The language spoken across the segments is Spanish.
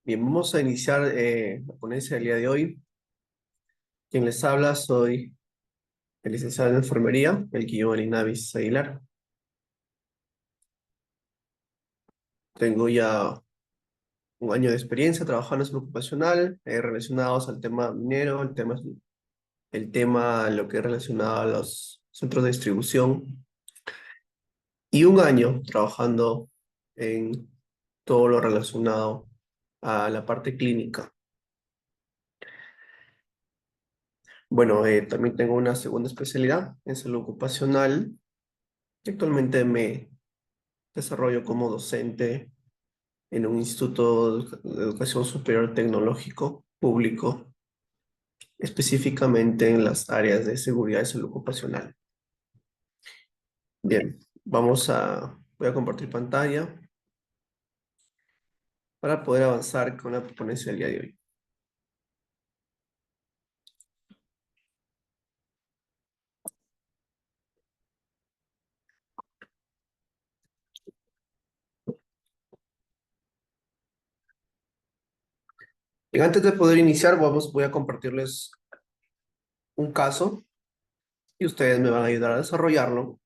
Bien, vamos a iniciar la ponencia del día de hoy. Quien les habla soy el licenciado en enfermería, el Guillermo Linavis Aguilar. Tengo ya un año de experiencia trabajando en salud ocupacional, relacionados al tema minero, lo que es relacionado a los centros de distribución, y un año trabajando en todo lo relacionado a la parte clínica. Bueno, también tengo una segunda especialidad en salud ocupacional. Actualmente me desarrollo como docente en un instituto de educación superior tecnológico público, específicamente en las áreas de seguridad y salud ocupacional. Bien, voy a compartir pantalla para poder avanzar con la ponencia del día de hoy. Bien, antes de poder iniciar, voy a compartirles un caso y ustedes me van a ayudar a desarrollarlo.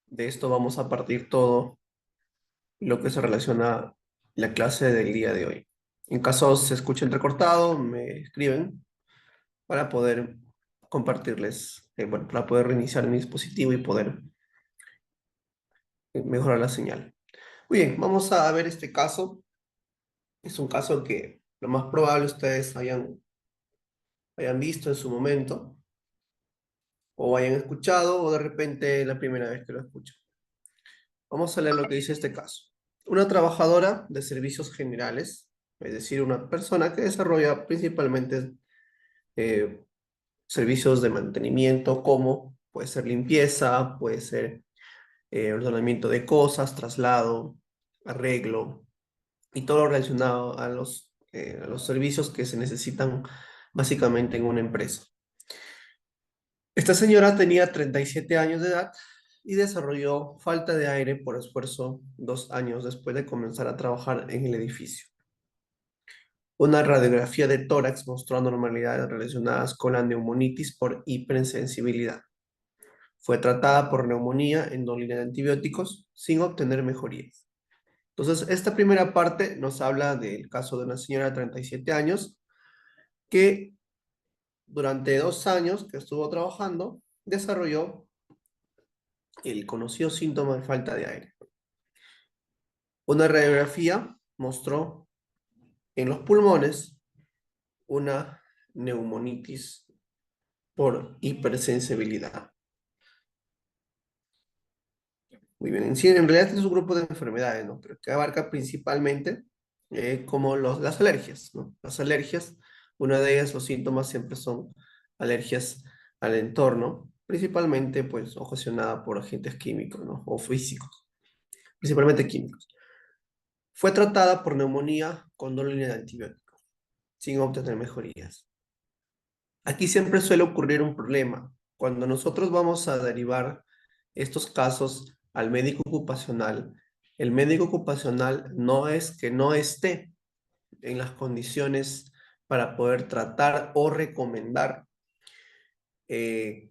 De esto vamos a partir todo lo que se relaciona a la clase del día de hoy. En caso se escuche entrecortado, me escriben para poder compartirles, bueno, para poder reiniciar mi dispositivo y poder mejorar la señal. Muy bien, vamos a ver este caso. Es un caso que lo más probable ustedes hayan visto en su momento, o hayan escuchado, o de repente la primera vez que lo escuchan. Vamos a leer lo que dice este caso. Una trabajadora de servicios generales, es decir, una persona que desarrolla principalmente eh, servicios de mantenimiento, como puede ser limpieza, puede ser ordenamiento de cosas, traslado, arreglo y todo lo relacionado a los servicios que se necesitan básicamente en una empresa. Esta señora tenía 37 años de edad y desarrolló falta de aire por esfuerzo 2 años después de comenzar a trabajar en el edificio. Una radiografía de tórax mostró anormalidades relacionadas con la neumonitis por hipersensibilidad. Fue tratada por neumonía en dosis de antibióticos sin obtener mejorías. Entonces, esta primera parte nos habla del caso de una señora de 37 años que durante 2 años que estuvo trabajando desarrolló el conocido síntoma de falta de aire. Una radiografía mostró en los pulmones una neumonitis por hipersensibilidad. Muy bien, en sí, en realidad este es un grupo de enfermedades, ¿no? Pero que abarca principalmente como las alergias, ¿no? Las alergias, una de ellas, los síntomas siempre son alergias al entorno, principalmente pues ocasionada por agentes químicos, ¿no? O físicos, principalmente químicos. Fue tratada por neumonía con dosis de antibióticos, sin obtener mejorías. Aquí siempre suele ocurrir un problema. Cuando nosotros vamos a derivar estos casos al médico ocupacional, el médico ocupacional no es que no esté en las condiciones para poder tratar o recomendar eh,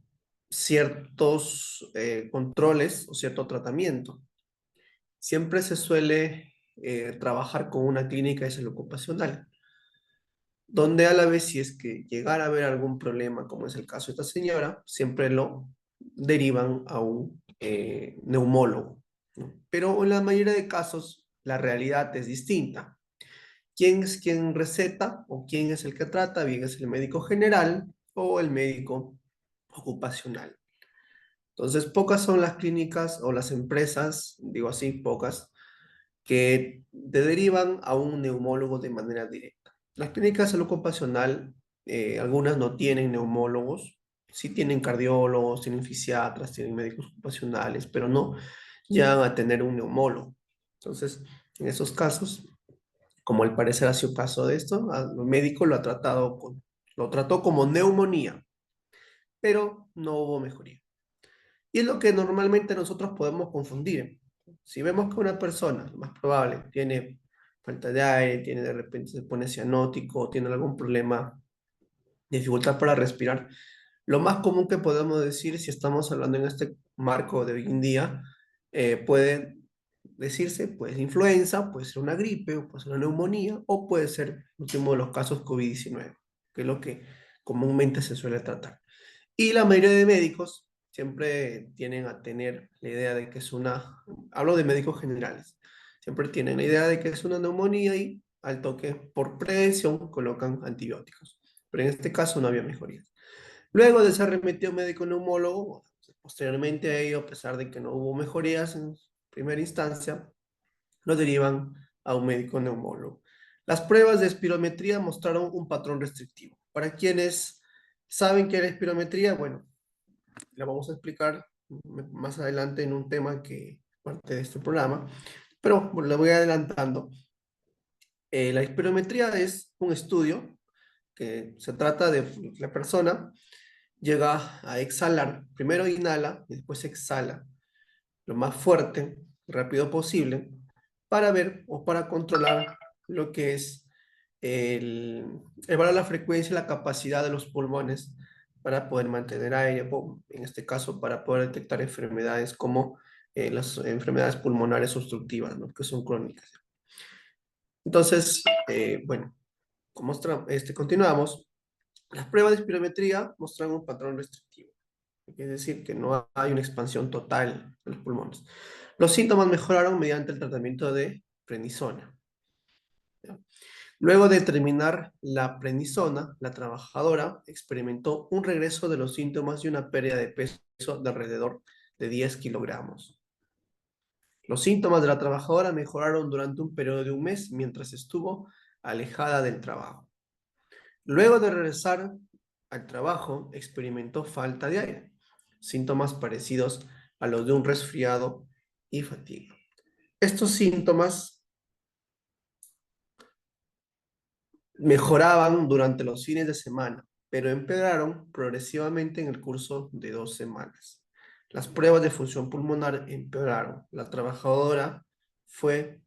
ciertos controles o cierto tratamiento. Siempre se suele trabajar con una clínica de salud ocupacional, donde a la vez si es que llegara a haber algún problema, como es el caso de esta señora, siempre lo derivan a un neumólogo, ¿no? Pero en la mayoría de casos la realidad es distinta. ¿Quién es quien receta o quién es el que trata? Bien, es el médico general o el médico ocupacional. Entonces, pocas son las clínicas o las empresas, digo así, pocas, que te derivan a un neumólogo de manera directa. Las clínicas de salud ocupacional, algunas no tienen neumólogos, sí tienen cardiólogos, tienen fisiatras, tienen médicos ocupacionales, pero no llegan a tener un neumólogo. Entonces, en esos casos, como al parecer ha sido caso de esto, el médico lo trató como neumonía, pero no hubo mejoría. Y es lo que normalmente nosotros podemos confundir. Si vemos que una persona, lo más probable, tiene falta de aire, tiene de repente se pone cianótico, tiene algún problema, dificultad para respirar. Lo más común que podemos decir, si estamos hablando en este marco de hoy en día, puede decirse, pues influenza, puede ser una gripe, o puede ser una neumonía, o puede ser, en último de los casos, COVID-19, que es lo que comúnmente se suele tratar. Y la mayoría de médicos siempre tienen a tener la idea de que es una, hablo de médicos generales, siempre tienen la idea de que es una neumonía y al toque, por prevención, colocan antibióticos. Pero en este caso no había mejorías. Luego de ser remitido a un médico neumólogo, posteriormente a ello, a pesar de que no hubo mejorías en primera instancia, lo derivan a un médico neumólogo. Las pruebas de espirometría mostraron un patrón restrictivo. Para quienes saben qué es la espirometría, bueno, la vamos a explicar más adelante en un tema que es parte de este programa, pero bueno, le voy adelantando. La espirometría es un estudio que se trata de la persona llega a exhalar, primero inhala y después exhala lo más fuerte, rápido posible, para ver o para controlar lo que es evaluar la frecuencia y la capacidad de los pulmones para poder mantener aire, o en este caso para poder detectar enfermedades como las enfermedades pulmonares obstructivas, ¿no? Que son crónicas. Entonces, bueno, como continuamos, las pruebas de espirometría muestran un patrón restrictivo. Es decir, que no hay una expansión total de los pulmones. Los síntomas mejoraron mediante el tratamiento de prednisona. ¿Ya? Luego de terminar la prednisona, la trabajadora experimentó un regreso de los síntomas y una pérdida de peso de alrededor de 10 kilogramos. Los síntomas de la trabajadora mejoraron durante un periodo de un mes mientras estuvo alejada del trabajo. Luego de regresar al trabajo, experimentó falta de aire, síntomas parecidos a los de un resfriado y fatiga. Estos síntomas mejoraban durante los fines de semana, pero empeoraron progresivamente en el curso de 2 semanas. Las pruebas de función pulmonar empeoraron. La trabajadora fue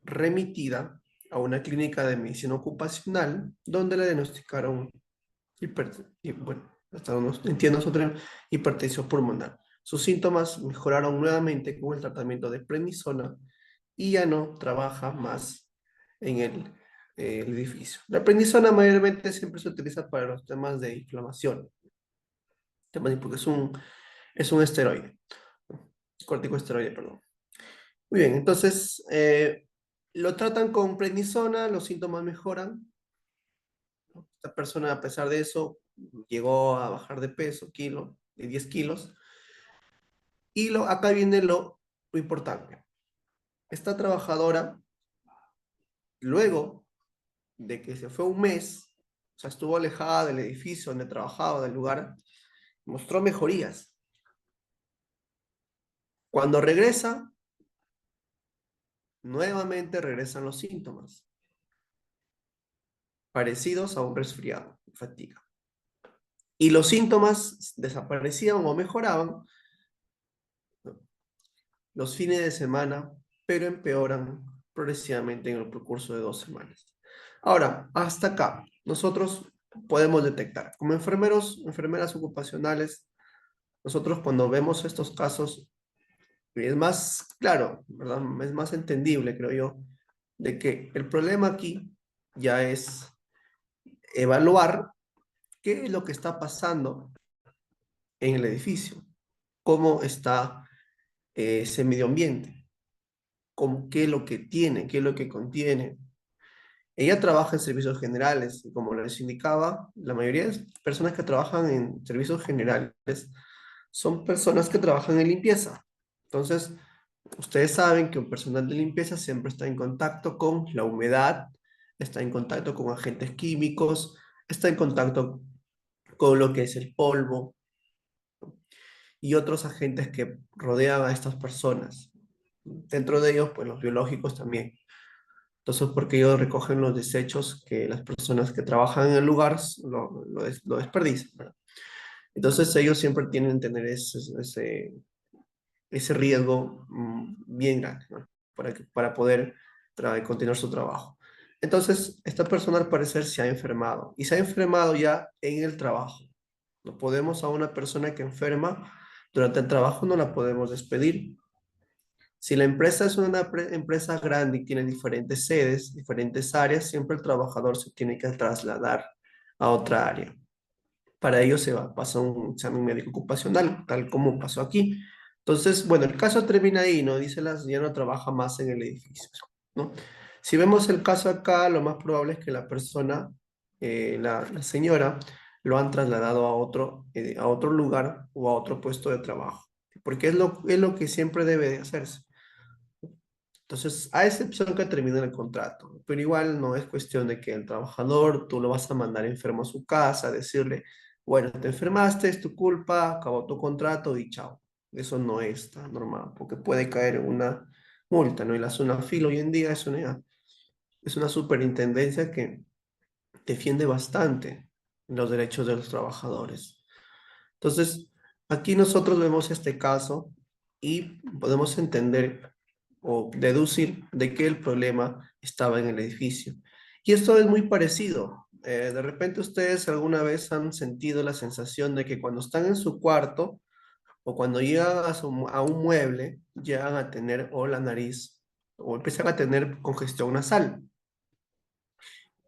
remitida a una clínica de medicina ocupacional donde le diagnosticaron bueno, hasta donde entiendo nosotros, hipertensión pulmonar. Sus síntomas mejoraron nuevamente con el tratamiento de prednisona y ya no trabaja más en el edificio. La prednisona mayormente siempre se utiliza para los temas de inflamación, porque es un esteroide, corticoesteroide, perdón. Muy bien, entonces lo tratan con prednisona, los síntomas mejoran. Esta persona, a pesar de eso, llegó a bajar de peso, de 10 kilos. Y acá viene lo importante. Esta trabajadora, luego de que se fue un mes, o sea, estuvo alejada del edificio donde trabajaba, del lugar, mostró mejorías. Cuando regresa, nuevamente regresan los síntomas, parecidos a un resfriado, fatiga. Y los síntomas desaparecían o mejoraban, ¿no?, los fines de semana, pero empeoran progresivamente en el curso de 2 semanas. Ahora, hasta acá, nosotros podemos detectar, como enfermeras ocupacionales, nosotros cuando vemos estos casos, es más claro, ¿verdad? Es más entendible, creo yo, de que el problema aquí ya es evaluar qué es lo que está pasando en el edificio, cómo está ese medio ambiente, qué es lo que tiene, qué es lo que contiene. Ella trabaja en servicios generales y como les indicaba, la mayoría de personas que trabajan en servicios generales son personas que trabajan en limpieza. Entonces, ustedes saben que un personal de limpieza siempre está en contacto con la humedad, está en contacto con agentes químicos, está en contacto con lo que es el polvo y otros agentes que rodean a estas personas. Dentro de ellos, pues los biológicos también. Entonces, porque ellos recogen los desechos que las personas que trabajan en el lugar lo desperdician, ¿verdad? Entonces, ellos siempre tienen que tener ese riesgo bien grande, ¿no? Para poder continuar su trabajo. Entonces, esta persona al parecer se ha enfermado y se ha enfermado ya en el trabajo. No podemos a una persona que enferma durante el trabajo, no la podemos despedir. Si la empresa es una empresa grande y tiene diferentes sedes, diferentes áreas, siempre el trabajador se tiene que trasladar a otra área. Para ello pasa un examen médico ocupacional, tal como pasó aquí. Entonces, bueno, el caso termina ahí, ¿no? Dice la señora no trabaja más en el edificio, ¿no? Si vemos el caso acá, lo más probable es que la persona, la señora, lo han trasladado a otro lugar o a otro puesto de trabajo, porque es lo que siempre debe de hacerse. Entonces, a excepción que termine el contrato, pero igual no es cuestión de que el trabajador tú lo vas a mandar enfermo a su casa, decirle, bueno, te enfermaste, es tu culpa, acabó tu contrato y chao. Eso no es tan normal, porque puede caer una multa, ¿no? Y la zona filo hoy en día es una superintendencia que defiende bastante los derechos de los trabajadores. Entonces, aquí nosotros vemos este caso y podemos entender o deducir de que el problema estaba en el edificio. Y esto es muy parecido. De repente ustedes alguna vez han sentido la sensación de que cuando están en su cuarto o cuando llegan a un mueble, llegan a tener o la nariz o empiezan a tener congestión nasal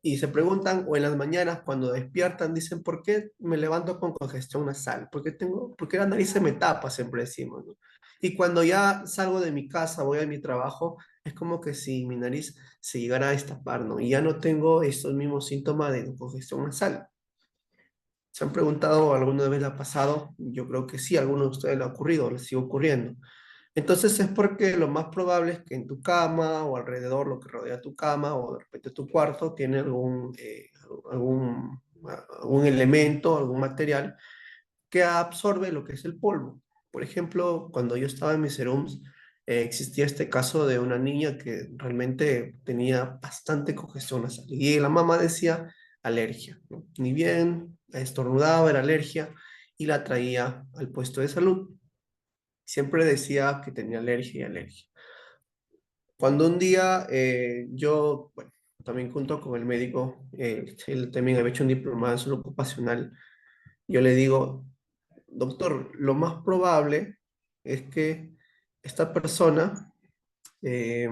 y se preguntan, o en las mañanas cuando despiertan, dicen, ¿por qué me levanto con congestión nasal? ¿Por qué la nariz se me tapa? Siempre decimos, ¿no? Y cuando ya salgo de mi casa, voy a mi trabajo, es como que si mi nariz se llegara a destapar, ¿no? Y ya no tengo estos mismos síntomas de congestión nasal. ¿Se han preguntado alguna vez le ha pasado? Yo creo que sí, a algunos de ustedes le ha ocurrido, les sigue ocurriendo. Entonces es porque lo más probable es que en tu cama o alrededor, lo que rodea tu cama o de repente tu cuarto, tiene algún elemento, algún material que absorbe lo que es el polvo. Por ejemplo, cuando yo estaba en mis serums, existía este caso de una niña que realmente tenía bastante congestión nasal y la mamá decía alergia, ¿no? Ni bien estornudaba, era alergia y la traía al puesto de salud. Siempre decía que tenía alergia y alergia. Cuando un día yo, bueno, también junto con el médico, él también había hecho un diplomado en salud ocupacional, yo le digo, doctor, lo más probable es que esta persona, eh,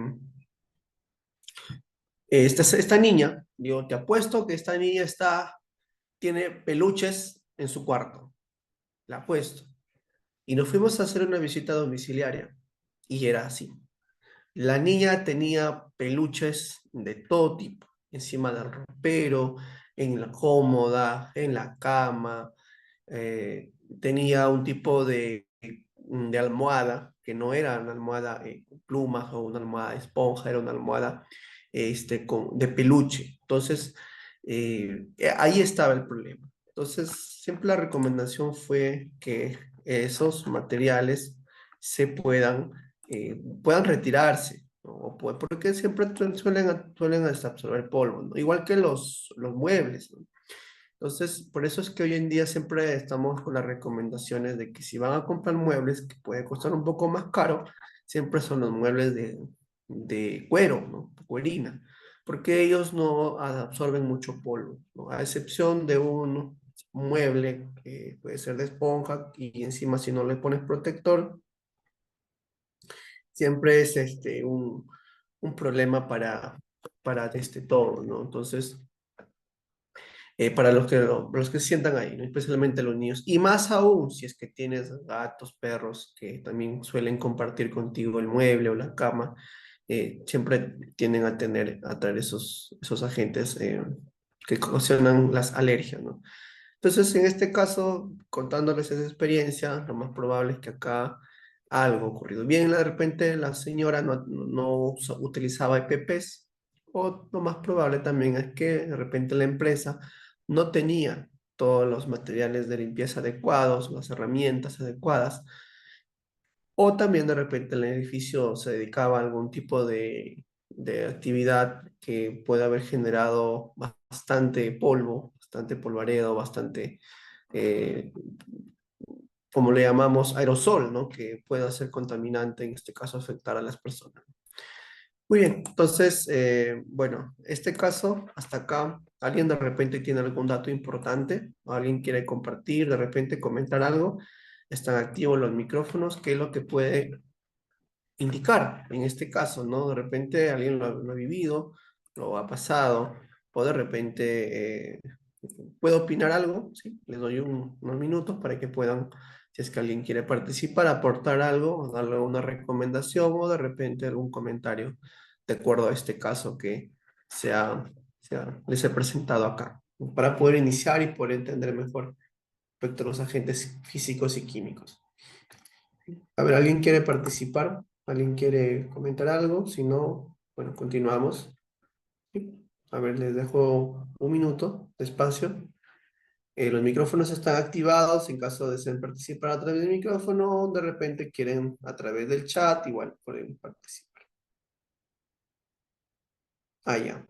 esta niña, digo, te apuesto que esta niña tiene peluches en su cuarto, la apuesto. Y nos fuimos a hacer una visita domiciliaria y era así. La niña tenía peluches de todo tipo, encima del ropero, en la cómoda, en la cama. Tenía un tipo de almohada que no era una almohada con plumas o una almohada de esponja, era una almohada de peluche. Entonces, ahí estaba el problema. Entonces, siempre la recomendación fue que esos materiales se puedan retirarse, ¿no? Porque siempre suelen hasta absorber polvo, ¿no? Igual que los muebles, ¿no? Entonces, por eso es que hoy en día siempre estamos con las recomendaciones de que si van a comprar muebles, que puede costar un poco más caro, siempre son los muebles de cuero, ¿no? Cuerina, porque ellos no absorben mucho polvo, ¿no? A excepción de un mueble que puede ser de esponja y encima si no le pones protector, siempre es un problema para todo, ¿no? Entonces, para los que se sientan ahí, ¿no? Especialmente los niños. Y más aún si es que tienes gatos, perros que también suelen compartir contigo el mueble o la cama, siempre tienden a traer esos agentes que ocasionan las alergias, ¿no? Entonces, en este caso, contándoles esa experiencia, lo más probable es que acá algo ocurrido. Bien, de repente la señora no utilizaba EPPs, o lo más probable también es que de repente la empresa no tenía todos los materiales de limpieza adecuados, las herramientas adecuadas, o también de repente el edificio se dedicaba a algún tipo de actividad que puede haber generado bastante polvo, bastante polvareda, bastante, eh, como le llamamos, aerosol, ¿no? Que pueda ser contaminante, en este caso afectar a las personas. Muy bien, entonces, bueno, este caso, hasta acá, ¿alguien de repente tiene algún dato importante? ¿O alguien quiere compartir, de repente comentar algo? Están activos los micrófonos, ¿qué es lo que puede indicar en este caso, ¿no? De repente alguien lo ha vivido, lo ha pasado, o de repente puede opinar algo, ¿sí? Les doy unos minutos para que puedan, si es que alguien quiere participar, aportar algo, o darle una recomendación o de repente algún comentario de acuerdo a este caso que les he presentado acá, para poder iniciar y poder entender mejor respecto a los agentes físicos y químicos. A ver, ¿alguien quiere participar? ¿Alguien quiere comentar algo? Si no, bueno, continuamos. Sí. A ver, les dejo un minuto de espacio. Los micrófonos están activados en caso deseen participar a través del micrófono, de repente quieren a través del chat, igual pueden participar. Ah, ya.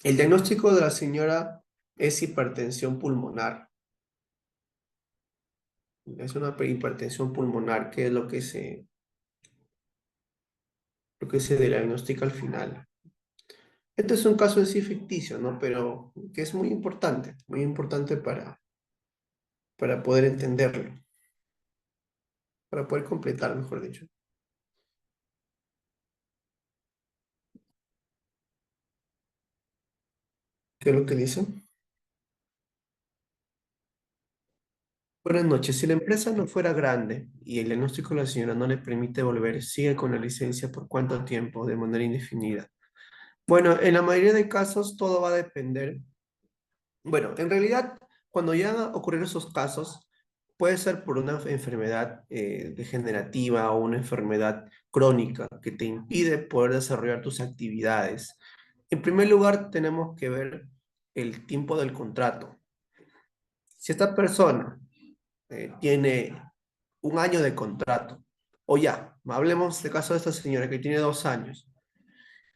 El diagnóstico de la señora es hipertensión pulmonar. Es una hipertensión pulmonar, que es lo que se diagnostica al final. Este es un caso en sí ficticio, ¿no? Pero que es muy importante para poder entenderlo, para poder completar, mejor dicho. ¿Qué es lo que dice? Buenas noches. Si la empresa no fuera grande y el diagnóstico de la señora no le permite volver, sigue con la licencia por cuánto tiempo, de manera indefinida. Bueno, en la mayoría de casos todo va a depender. Bueno, en realidad, cuando ya ocurren esos casos, puede ser por una enfermedad degenerativa o una enfermedad crónica que te impide poder desarrollar tus actividades. En primer lugar, tenemos que ver el tiempo del contrato. Si esta persona tiene un año de contrato, o ya, hablemos del caso de esta señora que tiene 2 años,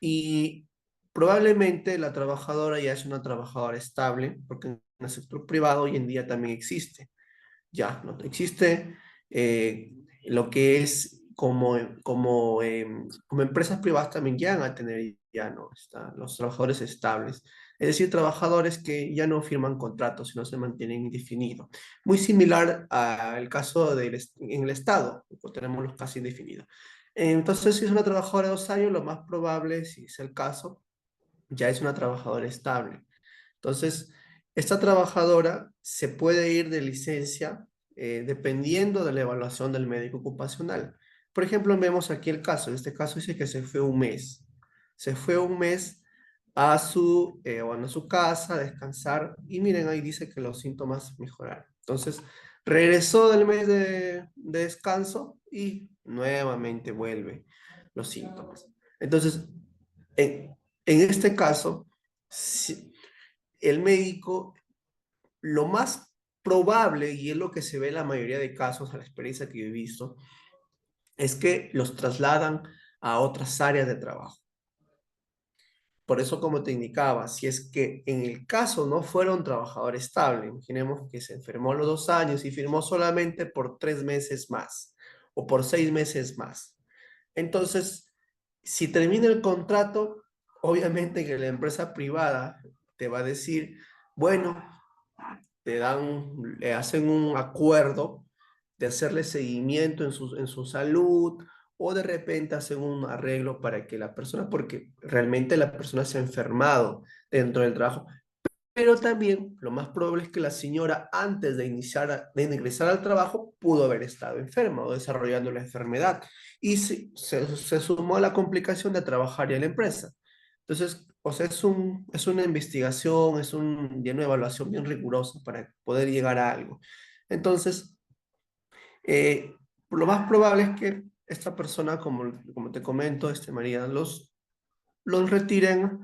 y probablemente la trabajadora ya es una trabajadora estable, porque en el sector privado hoy en día también existe, ya, ¿no? Existe lo que es como empresas privadas también llegan a tener ya, ¿no? Los trabajadores estables. Es decir, trabajadores que ya no firman contratos, sino se mantienen indefinidos. Muy similar al caso en el Estado, pues tenemos los casos indefinidos. Entonces, si es una trabajadora de 2 años, lo más probable, si es el caso, ya es una trabajadora estable. Entonces, esta trabajadora se puede ir de licencia dependiendo de la evaluación del médico ocupacional. Por ejemplo, vemos aquí el caso. En este caso dice que se fue un mes. Se fue un mes bueno, a su casa a descansar y miren, ahí dice que los síntomas mejoraron. Entonces, regresó del mes de descanso y nuevamente vuelve los síntomas. Entonces, en este caso, el médico, lo más probable, y es lo que se ve en la mayoría de casos, a la experiencia que yo he visto, es que los trasladan a otras áreas de trabajo. Por eso, como te indicaba, si es que en el caso no fuera un trabajador estable, imaginemos que se enfermó a los 2 años y firmó solamente por 3 meses más o por 6 meses más. Entonces, si termina el contrato, obviamente que la empresa privada te va a decir, bueno, le hacen un acuerdo de hacerle seguimiento en su salud o de repente hacen un arreglo para que la persona, porque realmente la persona se ha enfermado dentro del trabajo, pero también lo más probable es que la señora antes de ingresar al trabajo pudo haber estado enferma o desarrollando la enfermedad y se sumó a la complicación de trabajar en la empresa. Entonces, o sea, es una investigación, y una evaluación bien rigurosa para poder llegar a algo. Entonces, eh, lo más probable es que esta persona, como te comento, María, los retiren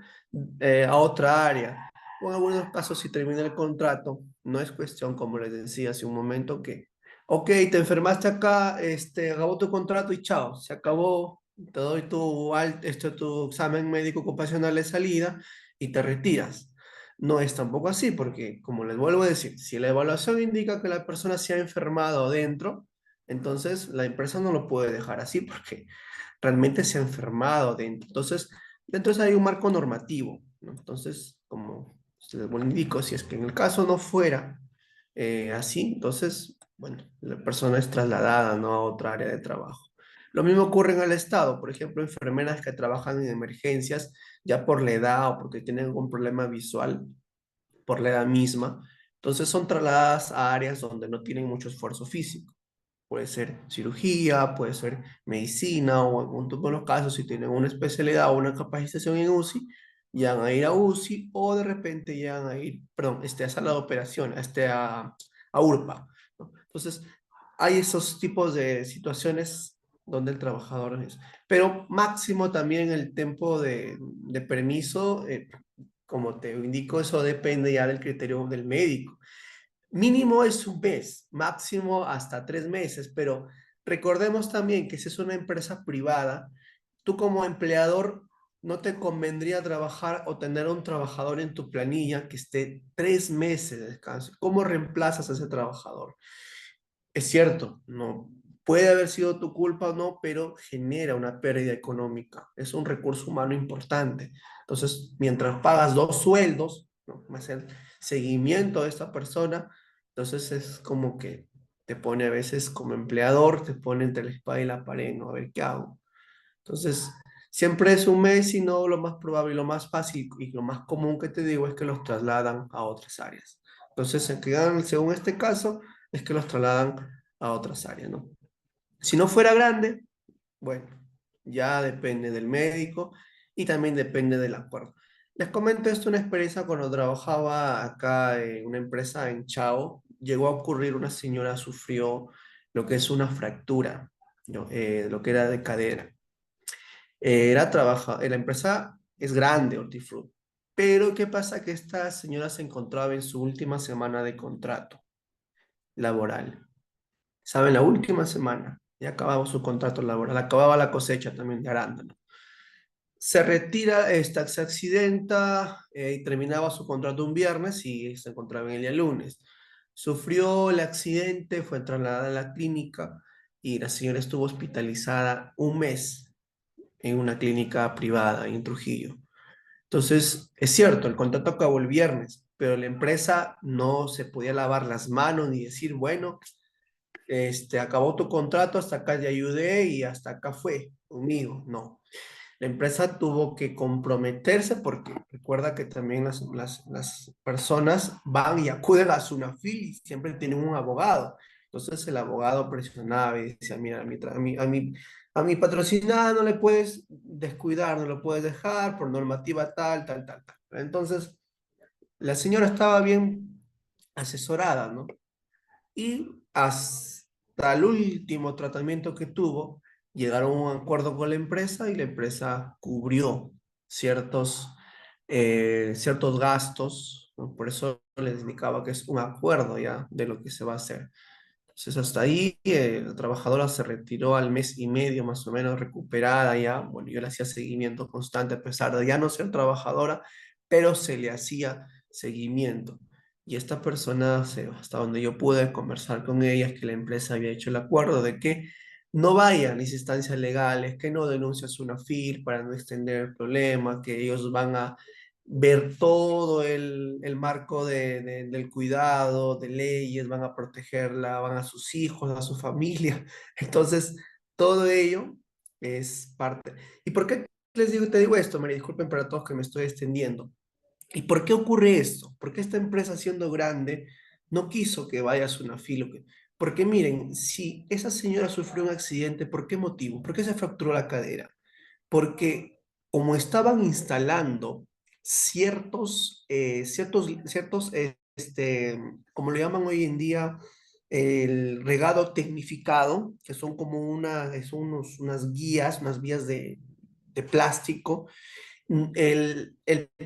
a otra área. O en algunos casos, si termina el contrato, no es cuestión, como les decía hace un momento, que, ok, te enfermaste acá, acabó tu contrato y chao, se acabó, te doy tu examen médico ocupacional de salida y te retiras. No es tampoco así, porque como les vuelvo a decir, si la evaluación indica que la persona se ha enfermado dentro, entonces la empresa no lo puede dejar así, porque realmente se ha enfermado dentro. Entonces hay un marco normativo, ¿no? Entonces, como se les indico, si es que en el caso no fuera así, entonces, bueno, la persona es trasladada, ¿no?, a otra área de trabajo. Lo mismo ocurre en el Estado, por ejemplo, enfermeras que trabajan en emergencias ya por la edad o porque tienen algún problema visual, por la edad misma, entonces son trasladadas a áreas donde no tienen mucho esfuerzo físico. Puede ser cirugía, puede ser medicina o en algún tipo de los casos, si tienen una especialidad o una capacitación en UCI, llegan a ir a UCI o de repente llegan a ir, perdón, a sala de operación, a URPA, ¿no? Entonces, hay esos tipos de situaciones donde el trabajador es. Pero máximo también el tiempo de permiso, como te indico, eso depende ya del criterio del médico. Mínimo es un mes, máximo hasta 3 meses, pero recordemos también que si es una empresa privada, tú como empleador no te convendría trabajar o tener un trabajador en tu planilla que esté 3 meses de descanso. ¿Cómo reemplazas a ese trabajador? Es cierto, no puede haber sido tu culpa o no, pero genera una pérdida económica. Es un recurso humano importante. Entonces, mientras pagas 2 sueldos, ¿no?, más el seguimiento de esta persona, entonces es como que te pone a veces como empleador, te pone entre la espada y la pared, ¿no? A ver qué hago. Entonces, siempre es un mes y no lo más probable y lo más fácil y lo más común que te digo es que los trasladan a otras áreas. Entonces, según este caso, es que los trasladan a otras áreas, ¿no? Si no fuera grande, bueno, ya depende del médico y también depende del acuerdo. Les comento esto, una experiencia cuando trabajaba acá en una empresa en Chao, llegó a ocurrir, una señora sufrió lo que es una fractura, ¿no?, lo que era de cadera. La empresa es grande, Hortifruti, pero ¿qué pasa? Que esta señora se encontraba en su última semana de contrato laboral. ¿Saben? La última semana, ya acababa su contrato laboral, acababa la cosecha también de arándano. Se retira, se accidenta y terminaba su contrato un viernes y se encontraba en el día lunes. Sufrió el accidente, fue trasladada a la clínica y la señora estuvo hospitalizada un mes en una clínica privada en Trujillo. Entonces, es cierto, el contrato acabó el viernes, pero la empresa no se podía lavar las manos ni decir, bueno, acabó tu contrato, hasta acá te ayudé y hasta acá fue conmigo. No, la empresa tuvo que comprometerse porque recuerda que también las personas van y acuden a Sunafil y siempre tienen un abogado. Entonces el abogado presionaba y decía, mira, a mi patrocinada no le puedes descuidar, no lo puedes dejar por normativa tal, tal, tal, tal. Entonces la señora estaba bien asesorada, ¿no? Y hasta el último tratamiento que tuvo, llegaron a un acuerdo con la empresa y la empresa cubrió ciertos, ciertos gastos, ¿no? Por eso les indicaba que es un acuerdo ya de lo que se va a hacer. Entonces hasta ahí la trabajadora se retiró al mes y medio más o menos recuperada ya. Bueno, yo le hacía seguimiento constante a pesar de ya no ser trabajadora, pero se le hacía seguimiento. Y esta persona, hasta donde yo pude conversar con ella, es que la empresa había hecho el acuerdo de que no vaya a las instancias legales, que no denuncie a Sunafil para no extender el problema, que ellos van a ver todo el marco del cuidado, de leyes, van a protegerla, van a sus hijos, a su familia. Entonces, todo ello es parte. ¿Y por qué te digo esto, María? Disculpen para todos que me estoy extendiendo. ¿Y por qué ocurre esto? Porque esta empresa, siendo grande, no quiso que vaya a Sunafil. Porque miren, si esa señora sufrió un accidente, ¿por qué motivo? ¿Por qué se fracturó la cadera? Porque como estaban instalando como lo llaman hoy en día, el regado tecnificado, que son como unas guías, unas vías de plástico. El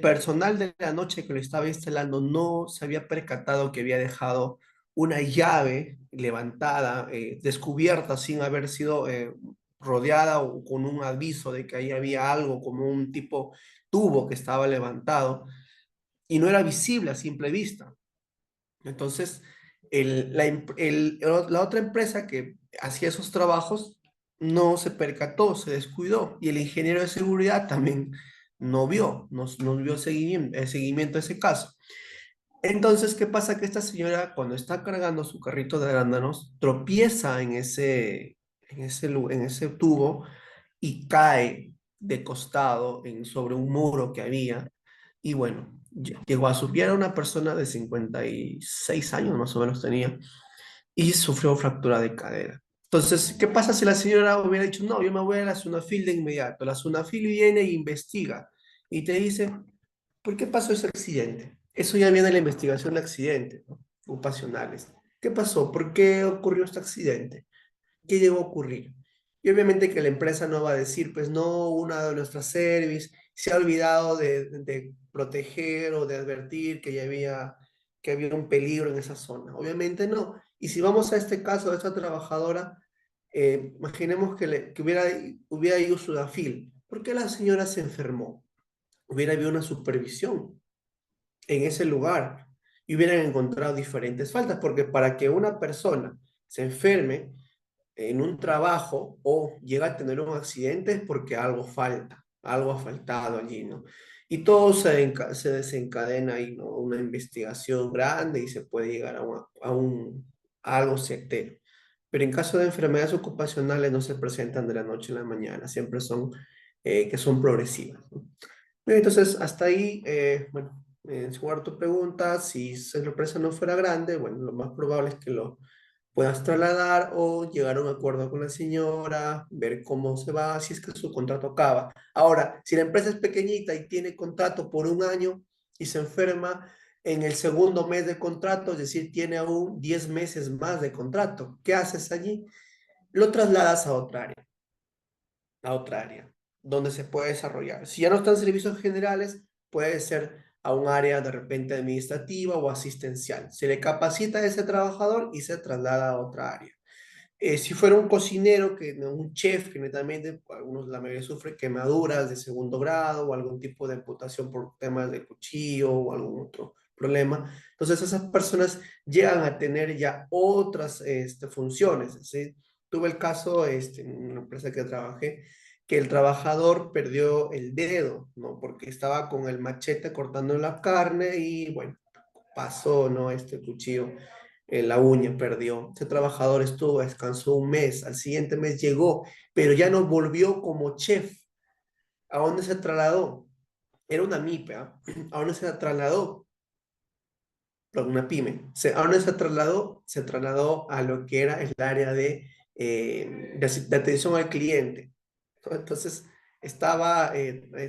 personal de la noche que lo estaba instalando no se había percatado que había dejado una llave levantada, descubierta sin haber sido rodeada o con un aviso de que ahí había algo como un tipo tubo que estaba levantado y no era visible a simple vista. Entonces, la otra empresa que hacía esos trabajos no se percató, se descuidó, y el ingeniero de seguridad también no vio seguimiento a ese caso. Entonces, ¿qué pasa? Que esta señora, cuando está cargando su carrito de arándanos, tropieza en ese tubo y cae de costado sobre un muro que había. Y bueno, llegó a subir, era una persona de 56 años más o menos tenía, y sufrió fractura de cadera. Entonces, ¿qué pasa si la señora hubiera dicho, no, yo me voy a la Sunafil de inmediato? La Sunafil viene e investiga y te dice, ¿por qué pasó ese accidente? Eso ya viene en la investigación de accidentes, ¿no? Ocupacionales. ¿Qué pasó? ¿Por qué ocurrió este accidente? ¿Qué llegó a ocurrir? Y obviamente que la empresa no va a decir, pues no, una de nuestras service se ha olvidado de proteger o de advertir que había un peligro en esa zona. Obviamente no. Y si vamos a este caso de esta trabajadora, imaginemos que hubiera ido Sudafil. ¿Por qué la señora se enfermó? Hubiera habido una supervisión en ese lugar y hubieran encontrado diferentes faltas, porque para que una persona se enferme en un trabajo o llega a tener un accidente es porque algo falta, algo ha faltado allí, ¿no? Y todo se desencadena ahí, ¿no? Una investigación grande y se puede llegar a algo certero. Pero en caso de enfermedades ocupacionales no se presentan de la noche a la mañana, siempre son que son progresivas, ¿no? Bien, entonces, hasta ahí, bueno, en su tu pregunta, si esa empresa no fuera grande, bueno, lo más probable es que lo puedas trasladar o llegar a un acuerdo con la señora, ver cómo se va, si es que su contrato acaba. Ahora, si la empresa es pequeñita y tiene contrato por un año y se enferma en el segundo mes de contrato, es decir, tiene aún 10 meses más de contrato, ¿qué haces allí? Lo trasladas a otra área donde se puede desarrollar. Si ya no están servicios generales, puede ser a un área de repente administrativa o asistencial. Se le capacita a ese trabajador y se traslada a otra área. Si fuera un cocinero, un chef, que netamente, algunos la mayoría sufre quemaduras de segundo grado o algún tipo de amputación por temas de cuchillo o algún otro problema. Entonces esas personas llegan a tener ya otras funciones. ¿Sí? Tuve el caso en una empresa que trabajé, que el trabajador perdió el dedo, ¿no? Porque estaba con el machete cortando la carne y bueno, pasó, ¿no? Este cuchillo en la uña, perdió. Ese trabajador estuvo, descansó un mes, al siguiente mes llegó, pero ya no volvió como chef. ¿A dónde se trasladó? Era una MIPE, ¿ah? ¿A dónde se trasladó? Perdón, una pyme. ¿A dónde se trasladó? Se trasladó a lo que era el área de atención al cliente. Entonces, estaba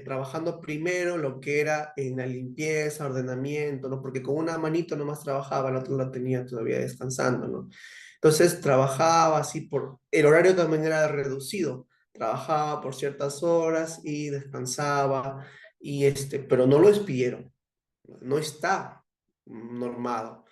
trabajando primero lo que era en la limpieza, ordenamiento, ¿no? Porque con una manito nomás trabajaba, la otra la tenía todavía descansando, ¿no? Entonces, trabajaba así el horario también era reducido, trabajaba por ciertas horas y descansaba, pero no lo despidieron, no está normado.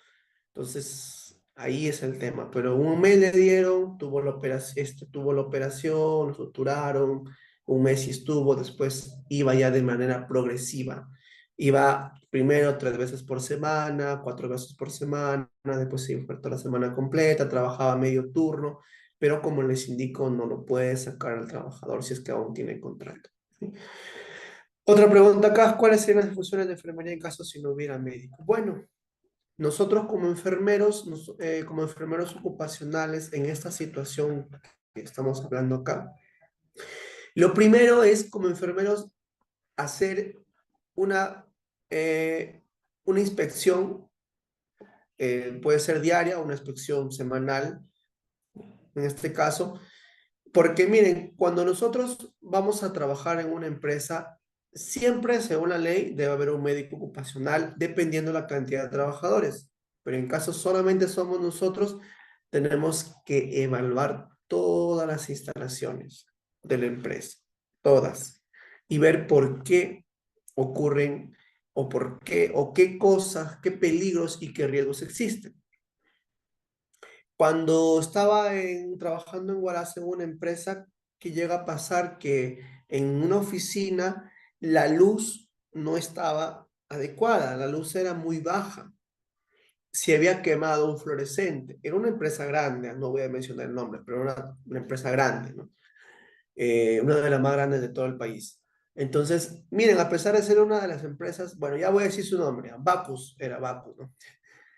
Entonces, ahí es el tema. Pero un mes le dieron, tuvo la operación, lo suturaron, un mes y estuvo, después iba ya de manera progresiva. Iba primero 3 veces por semana, 4 veces por semana, después se fue toda la semana completa, trabajaba medio turno, pero como les indico, no lo puede sacar al trabajador si es que aún tiene contrato. ¿Sí? Otra pregunta acá, ¿cuáles serían las funciones de enfermería en caso si no hubiera médico? Bueno, nosotros como enfermeros, como enfermeros ocupacionales en esta situación que estamos hablando acá, lo primero es como enfermeros hacer una, eh, una inspección, puede ser diaria o una inspección semanal, en este caso, porque miren, cuando nosotros vamos a trabajar en una empresa, siempre, según la ley, debe haber un médico ocupacional dependiendo de la cantidad de trabajadores. Pero en caso solamente somos nosotros, tenemos que evaluar todas las instalaciones de la empresa, todas, y ver por qué ocurren o por qué o qué cosas, qué peligros y qué riesgos existen. Cuando estaba trabajando en Huaraz en una empresa, que llega a pasar que en una oficina la luz no estaba adecuada, la luz era muy baja, se había quemado un fluorescente. Era una empresa grande, no voy a mencionar el nombre, pero era una empresa grande, ¿no? una de las más grandes de todo el país. Entonces, miren, a pesar de ser una de las empresas, bueno, ya voy a decir su nombre, Bacus, era Bacus, ¿no?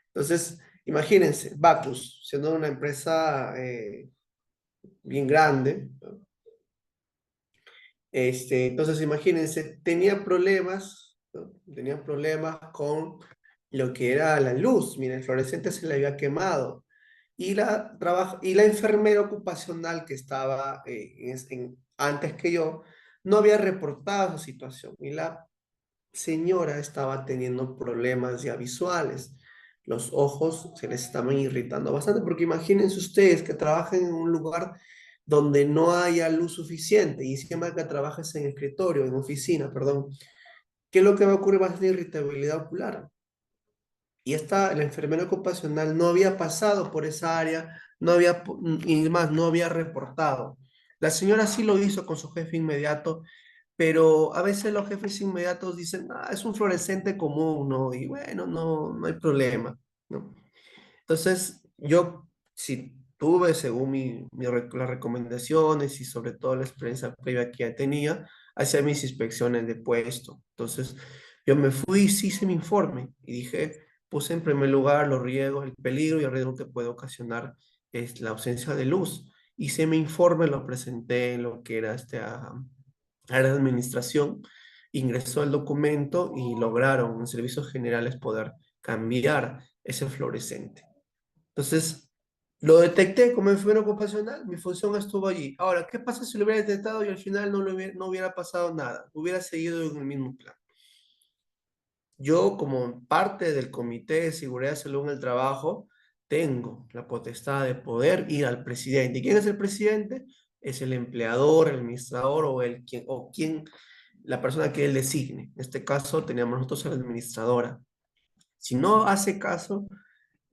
Entonces, imagínense, Bacus, siendo una empresa bien grande, ¿no? Entonces, imagínense, tenía problemas, ¿no? Tenía problemas con lo que era la luz. Miren, el fluorescente se le había quemado. Y la enfermera ocupacional que estaba antes que yo no había reportado esa situación. Y la señora estaba teniendo problemas ya visuales. Los ojos se les estaban irritando bastante, porque imagínense ustedes que trabajen en un lugar donde no haya luz suficiente y encima que trabajes en escritorio, en oficina, perdón. ¿Qué es lo que va a ocurrir? Va a ser irritabilidad ocular. Y la enfermera ocupacional no había pasado por esa área, y más, no había reportado. La señora sí lo hizo con su jefe inmediato, pero a veces los jefes inmediatos dicen, ah, es un fluorescente común, ¿no? Y bueno, no hay problema, ¿no? Entonces, yo sí tuve, según las recomendaciones y sobre todo la experiencia previa que ya tenía, hacer mis inspecciones de puesto. Entonces, yo me fui, sí hice mi informe y dije, puse en primer lugar los riesgos, el peligro y el riesgo que puede ocasionar es la ausencia de luz. Hice mi informe, lo presenté en lo que era área de administración, ingresó el documento y lograron en servicios generales poder cambiar ese fluorescente. Entonces, lo detecté como enfermero ocupacional, mi función estuvo allí. Ahora, ¿qué pasa si lo hubiera detectado y al final no hubiera pasado nada? Hubiera seguido en el mismo plan. Yo, como parte del Comité de Seguridad y Salud en el Trabajo, tengo la potestad de poder ir al presidente. ¿Y quién es el presidente? Es el empleador, el administrador la persona que él designe. En este caso, teníamos nosotros a la administradora. Si no hace caso,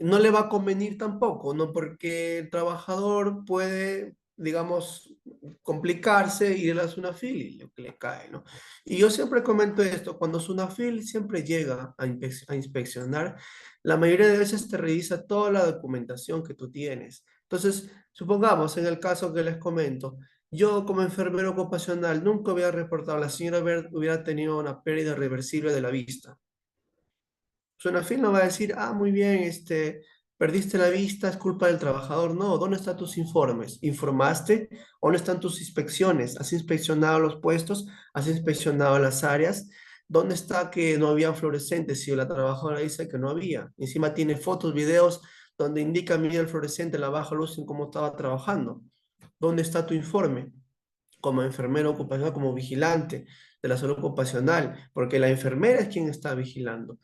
no le va a convenir tampoco, ¿no? Porque el trabajador puede, digamos, complicarse y ir a Sunafil y lo que le cae, ¿no? Y yo siempre comento esto, cuando Sunafil siempre llega a inspeccionar, la mayoría de veces te revisa toda la documentación que tú tienes. Entonces, supongamos en el caso que les comento, yo como enfermero ocupacional nunca hubiera reportado, la señora hubiera tenido una pérdida irreversible de la vista. Sonafil no va a decir, ah, muy bien, perdiste la vista, es culpa del trabajador. No, ¿dónde están tus informes? ¿Informaste? ¿Dónde están tus inspecciones? ¿Has inspeccionado los puestos? ¿Has inspeccionado las áreas? ¿Dónde está que no había fluorescentes? Si la trabajadora dice que no había. Encima tiene fotos, videos donde indica, mira el fluorescente, la baja luz en cómo estaba trabajando. ¿Dónde está tu informe? Como enfermero ocupacional, como vigilante de la salud ocupacional, porque la enfermera es quien está vigilando.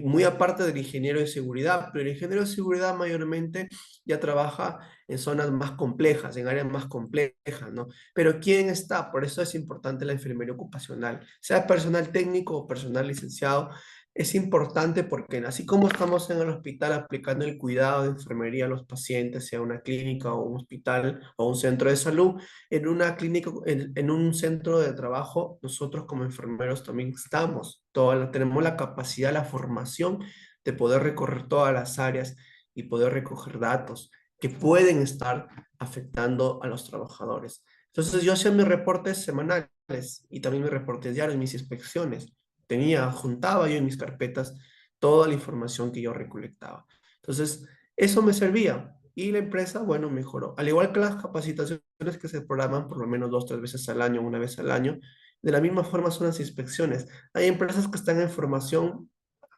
Muy aparte del ingeniero de seguridad, pero el ingeniero de seguridad mayormente ya trabaja en zonas más complejas, en áreas más complejas, ¿no? Pero ¿quién está? Por eso es importante la enfermería ocupacional, sea personal técnico o personal licenciado. Es importante porque así como estamos en el hospital aplicando el cuidado de enfermería a los pacientes, sea una clínica o un hospital o un centro de salud, en una clínica, en un centro de trabajo, nosotros como enfermeros también estamos, tenemos la capacidad, la formación de poder recorrer todas las áreas y poder recoger datos que pueden estar afectando a los trabajadores. Entonces yo hacía mis reportes semanales y también mis reportes diarios, mis inspecciones. Juntaba yo en mis carpetas toda la información que yo recolectaba. Entonces, eso me servía y la empresa, bueno, mejoró. Al igual que las capacitaciones que se programan por lo menos 2, 3 veces al año, una vez al año, de la misma forma son las inspecciones. Hay empresas que están en formación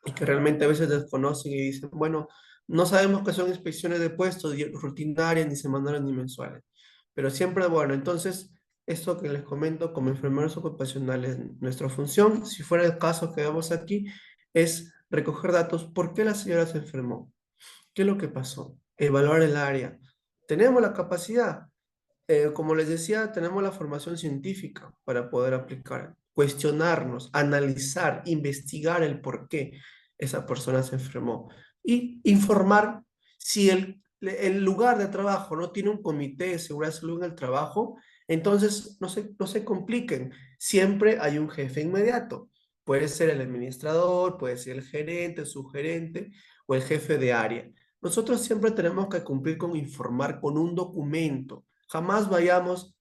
y que realmente a veces desconocen y dicen, bueno, no sabemos qué son inspecciones de puestos rutinarias, ni semanales, ni mensuales. Pero siempre, bueno, entonces, esto que les comento como enfermeros ocupacionales, nuestra función, si fuera el caso que vemos aquí, es recoger datos. ¿Por qué la señora se enfermó? ¿Qué es lo que pasó? Evaluar el área. Tenemos la capacidad, como les decía, tenemos la formación científica para poder aplicar, cuestionarnos, analizar, investigar el por qué esa persona se enfermó y informar si el lugar de trabajo no tiene un comité de seguridad y salud en el trabajo, entonces no se compliquen. Siempre hay un jefe inmediato. Puede ser el administrador, puede ser el gerente, el subgerente o el jefe de área. Nosotros siempre tenemos que cumplir con informar con un documento. Jamás vayamos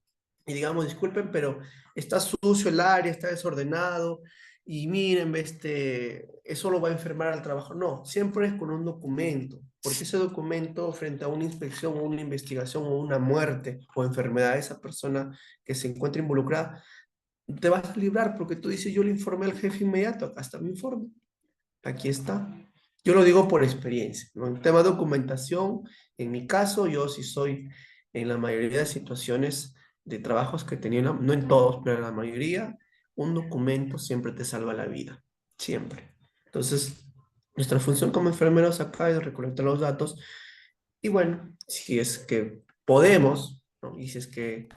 y digamos, disculpen, pero está sucio el área, está desordenado, y miren, eso lo va a enfermar al trabajo. No, siempre es con un documento, porque ese documento frente a una inspección o una investigación o una muerte o enfermedad de esa persona que se encuentra involucrada, te vas a librar porque tú dices, yo le informé al jefe inmediato, acá está mi informe, aquí está. Yo lo digo por experiencia, ¿no? En tema de documentación, en mi caso, yo sí soy en la mayoría de situaciones de trabajos que tenía, no en todos, pero en la mayoría, un documento siempre te salva la vida, siempre. Entonces, nuestra función como enfermeros acá es recolectar los datos y bueno, si es que podemos, ¿no? Y si es que,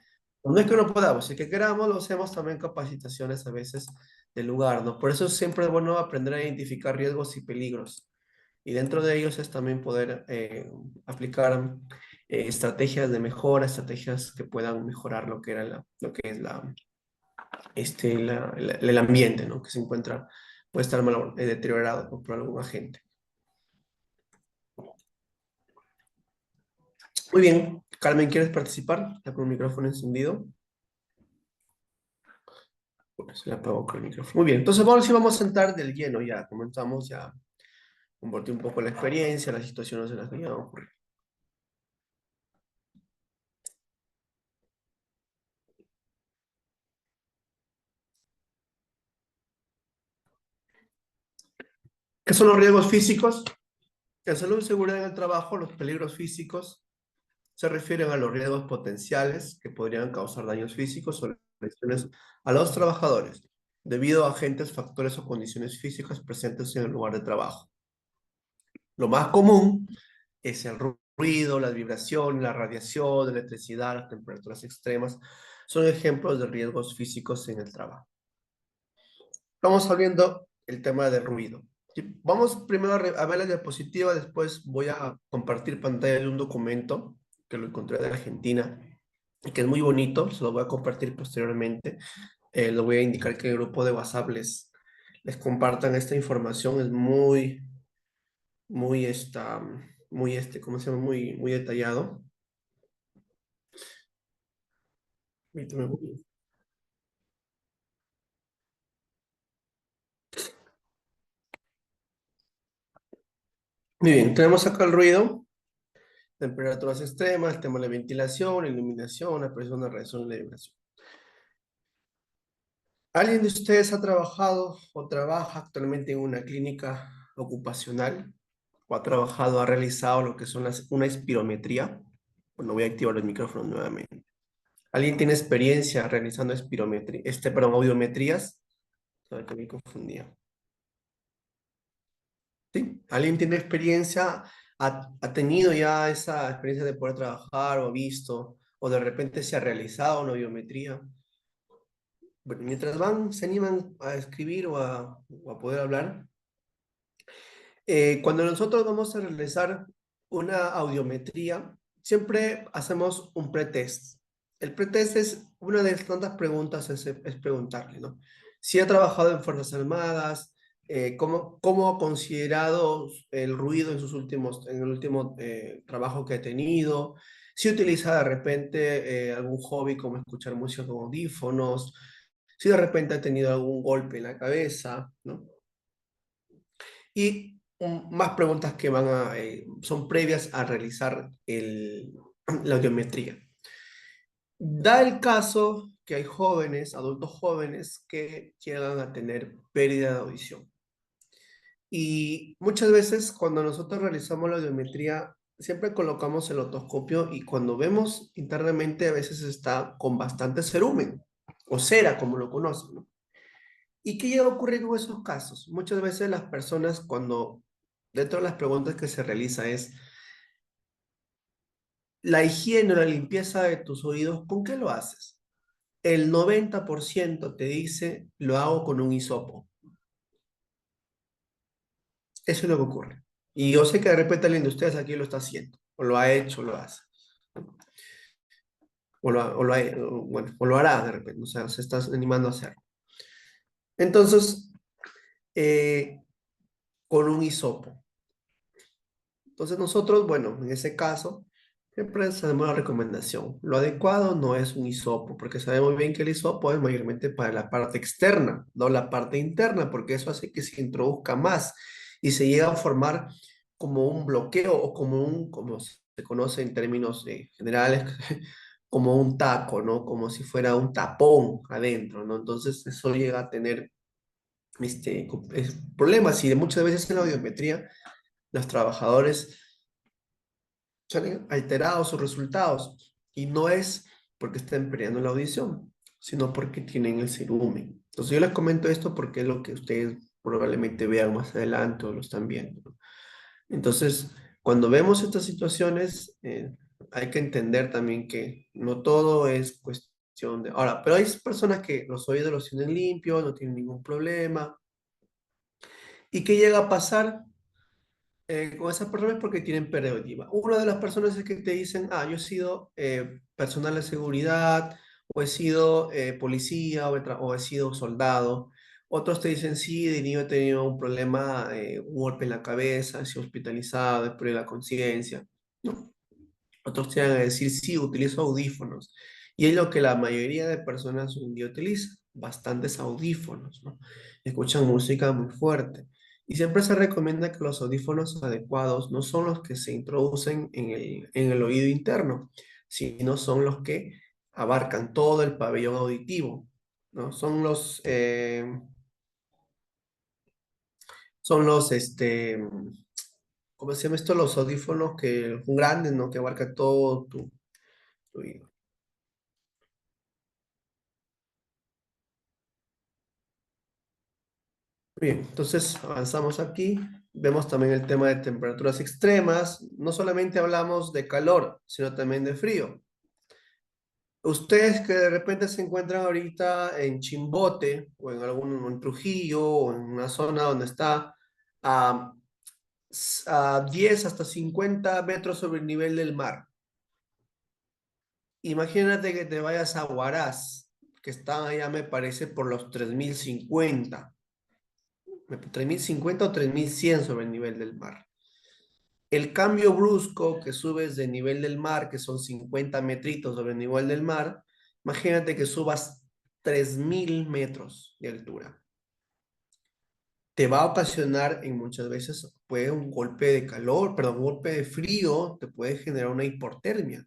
no es que no podamos, si es que queramos, lo hacemos también capacitaciones a veces del lugar, ¿no? Por eso siempre es bueno aprender a identificar riesgos y peligros. Y dentro de ellos es también poder aplicar estrategias de mejora, estrategias que puedan mejorar lo que era lo que es el ambiente, ¿no? Que se encuentra, puede estar mal, deteriorado por algún agente. Muy bien, Carmen, ¿quieres participar? Está con el micrófono encendido. Bueno, se le apagó con el micrófono. Muy bien, entonces ahora sí vamos a entrar del lleno ya. Comenzamos ya, compartir un poco la experiencia, las situaciones en las que ya han ocurrido. ¿Qué son los riesgos físicos? En salud y seguridad en el trabajo, los peligros físicos se refieren a los riesgos potenciales que podrían causar daños físicos o lesiones a los trabajadores debido a agentes, factores o condiciones físicas presentes en el lugar de trabajo. Lo más común es el ruido, las vibraciones, la radiación, la electricidad, las temperaturas extremas. Son ejemplos de riesgos físicos en el trabajo. Vamos abriendo el tema del ruido. Sí, vamos primero a ver la diapositiva, después voy a compartir pantalla de un documento que lo encontré de Argentina y que es muy bonito, se lo voy a compartir posteriormente. Lo voy a indicar que el grupo de WhatsApp les compartan esta información, es muy, ¿cómo se llama? Muy detallado. Permíteme. Muy bien, tenemos acá el ruido, temperaturas extremas, el tema de la ventilación, la iluminación, la presión, la radiación y la vibración. ¿Alguien de ustedes ha trabajado o trabaja actualmente en una clínica ocupacional? ¿O ha trabajado, ha realizado lo que son una espirometría? Bueno, voy a activar el micrófono nuevamente. ¿Alguien tiene experiencia realizando espirometría, perdón, audiometrías? Sabe que me confundía. ¿Sí? ¿Alguien tiene experiencia, ha tenido ya esa experiencia de poder trabajar o ha visto, o de repente se ha realizado una audiometría? Bueno, mientras se animan a escribir o a poder hablar, cuando nosotros vamos a realizar una audiometría, siempre hacemos un pretest. El pretest es una de las tantas preguntas, es preguntarle, ¿no? Si ha trabajado en Fuerzas Armadas, cómo ha considerado el ruido en el último trabajo que ha tenido, si utiliza de repente algún hobby como escuchar música con audífonos, si de repente ha tenido algún golpe en la cabeza, ¿no? Y más preguntas que son previas a realizar la audiometría. Da el caso que hay jóvenes, adultos jóvenes, que llegan a tener pérdida de audición. Y muchas veces cuando nosotros realizamos la audiometría, siempre colocamos el otoscopio y cuando vemos internamente a veces está con bastante cerumen o cera, como lo conocen, ¿no? ¿Y qué llega a ocurrir con esos casos? Muchas veces las personas cuando, dentro de las preguntas que se realiza es, la higiene o la limpieza de tus oídos, ¿con qué lo haces? El 90% te dice, lo hago con un hisopo. Eso es lo que ocurre. Y yo sé que de repente alguien de ustedes aquí lo está haciendo, o lo ha hecho, o lo hace, o lo hará de repente, o sea, se está animando a hacerlo. Entonces, eh, con un hisopo. Entonces nosotros, bueno, en ese caso, Siempre hacemos la recomendación. Lo adecuado no es un hisopo, porque sabemos bien que el hisopo es mayormente para la parte externa, no la parte interna, porque eso hace que se introduzca más y se llega a formar como un bloqueo o como se conoce en términos generales, como un taco, ¿no? Como si fuera un tapón adentro, ¿no? Entonces eso llega a tener problemas y muchas veces en la audiometría los trabajadores salen alterados sus resultados. Y no es porque estén perdiendo la audición, sino porque tienen el cerumen. Entonces yo les comento esto porque es lo que ustedes probablemente vean más adelante o lo están viendo, ¿no? Entonces, cuando vemos estas situaciones, hay que entender también que no todo es cuestión de... Ahora, pero hay personas que los oídos los tienen limpios, no tienen ningún problema. ¿Y qué llega a pasar? Con esas personas porque tienen pérdida auditiva. Una de las personas es que te dicen, ah, yo he sido personal de seguridad, o he sido policía, o he sido soldado. Otros te dicen, sí, de niño he tenido un problema, un golpe en la cabeza, he sido hospitalizado, he perdido la conciencia, ¿no? Otros te van a decir, sí, utilizo audífonos. Y es lo que la mayoría de personas hoy en día utiliza, bastantes audífonos, ¿no? Escuchan música muy fuerte. Y siempre se recomienda que los audífonos adecuados no son los que se introducen en el oído interno, sino son los que abarcan todo el pabellón auditivo, ¿no? Son los, ¿cómo se llama esto? Los audífonos que, grandes, ¿no? Que abarcan todo tu oído. Bien, entonces avanzamos aquí. Vemos también el tema de temperaturas extremas. No solamente hablamos de calor, sino también de frío. Ustedes que de repente se encuentran ahorita en Chimbote o en Trujillo o en una zona donde está a, a 10 hasta 50 metros sobre el nivel del mar. Imagínate que te vayas a Huaraz, que están allá, me parece, por los 3050 o 3100 sobre el nivel del mar. El cambio brusco que subes de nivel del mar, que son 50 metritos sobre el nivel del mar, imagínate que subas 3000 metros de altura. Te va a ocasionar en muchas veces, puede un golpe de calor, perdón, un golpe de frío, te puede generar una hipotermia.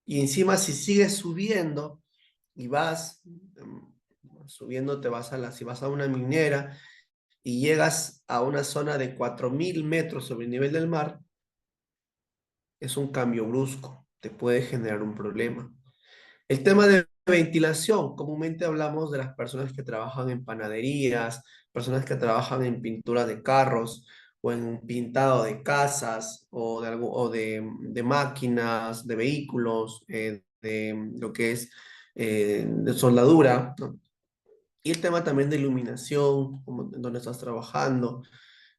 Y encima si sigues subiendo y vas subiendo, si vas a una minera y llegas a una zona de 4000 metros sobre el nivel del mar, es un cambio brusco, te puede generar un problema. El tema de ventilación, comúnmente hablamos de las personas que trabajan en panaderías, personas que trabajan en pintura de carros o en pintado de casas o de máquinas, de vehículos, de lo que es de soldadura, ¿no? Y el tema también de iluminación, como en dónde estás trabajando,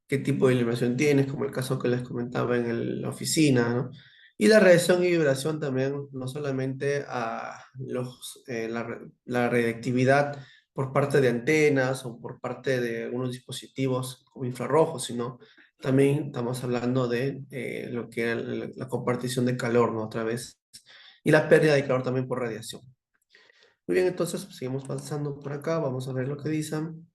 qué tipo de iluminación tienes, como el caso que les comentaba en la oficina, ¿no? Y la radiación y vibración también, no solamente a la radiactividad por parte de antenas o por parte de algunos dispositivos como infrarrojos, sino también estamos hablando de lo que era la compartición de calor, ¿no? Otra vez. Y la pérdida de calor también por radiación. Muy bien, entonces seguimos pasando por acá, vamos a ver lo que dicen.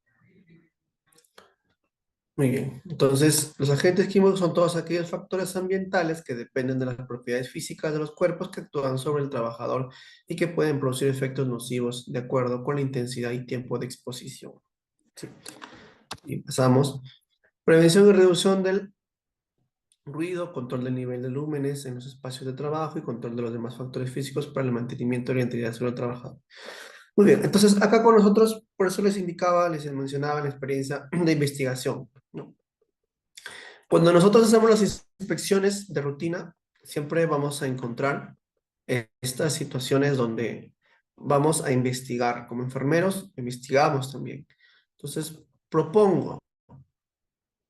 Muy bien. Entonces, los agentes químicos son todos aquellos factores ambientales que dependen de las propiedades físicas de los cuerpos que actúan sobre el trabajador y que pueden producir efectos nocivos de acuerdo con la intensidad y tiempo de exposición. Sí. Y pasamos. Prevención y reducción del ruido, control del nivel de lúmenes en los espacios de trabajo y control de los demás factores físicos para el mantenimiento y la integridad del trabajador. Muy bien. Entonces, acá con nosotros, por eso les indicaba, les mencionaba la experiencia de investigación, ¿no? Cuando nosotros hacemos las inspecciones de rutina, siempre vamos a encontrar estas situaciones donde vamos a investigar. Como enfermeros, investigamos también. Entonces, propongo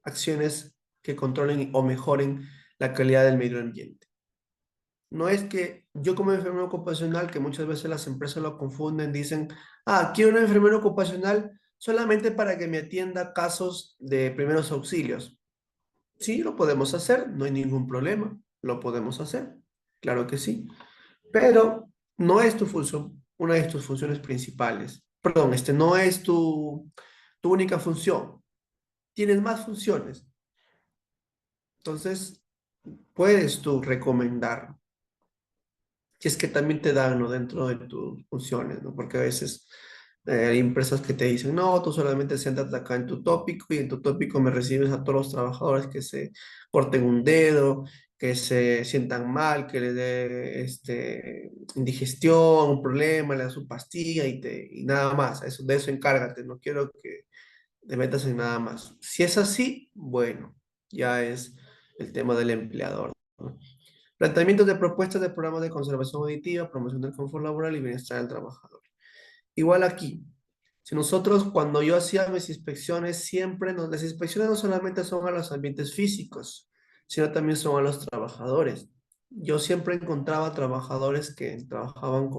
acciones que controlen o mejoren la calidad del medio ambiente. No es que yo como enfermero ocupacional, que muchas veces las empresas lo confunden, dicen, ah, quiero un enfermero ocupacional solamente para que me atienda casos de primeros auxilios. Sí, lo podemos hacer, no hay ningún problema, lo podemos hacer, claro que sí, pero no es tu función, una de tus funciones principales. Perdón, no es tu única función, tienes más funciones. Entonces, puedes tú recomendar, si es que también te dan, ¿no? Dentro de tus funciones, ¿no? Porque a veces hay empresas que te dicen, no, tú solamente siéntate acá en tu tópico y en tu tópico me recibes a todos los trabajadores que se corten un dedo, que se sientan mal, que les dé indigestión, un problema, le das su pastilla y nada más. Eso, de eso encárgate, no quiero que te metas en nada más. Si es así, bueno, ya es el tema del empleador, ¿no? Planteamientos de propuestas de programas de conservación auditiva, promoción del confort laboral y bienestar del trabajador. Igual aquí, si nosotros cuando yo hacía mis inspecciones, las inspecciones no solamente son a los ambientes físicos, sino también son a los trabajadores. Yo siempre encontraba trabajadores que trabajaban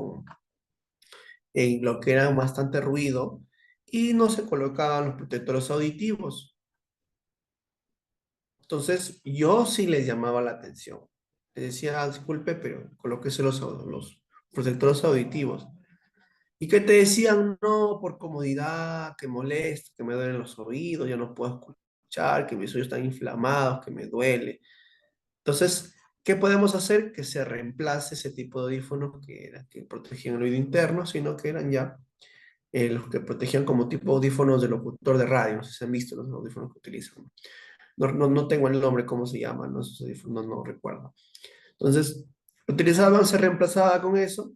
en lo que era bastante ruido y no se colocaban los protectores auditivos. Entonces, yo sí les llamaba la atención. Les decía, "Ah, disculpe, pero colóquese los protectores auditivos". Y que te decían, no, por comodidad, que molesta, que me duelen los oídos, yo no puedo escuchar, que mis oídos están inflamados, que me duele. Entonces, ¿qué podemos hacer? Que se reemplace ese tipo de audífonos que protegían el oído interno, sino que eran ya los que protegían como tipo audífonos de locutor de radio. No sé si han visto los audífonos que utilizan. No tengo el nombre, cómo se llaman, ¿no? Esos audífonos, no recuerdo. Entonces, utilizaban, se reemplazaba con eso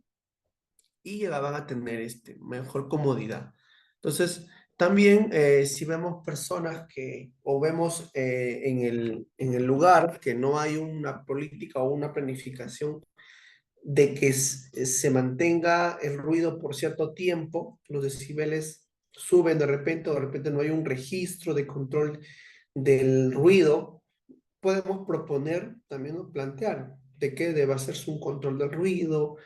y llegaban a tener mejor comodidad. Entonces, también si vemos personas o vemos en el lugar que no hay una política o una planificación de que se mantenga el ruido por cierto tiempo, los decibeles suben de repente o de repente no hay un registro de control del ruido, podemos proponer también o plantear de qué debe hacerse un control del ruido,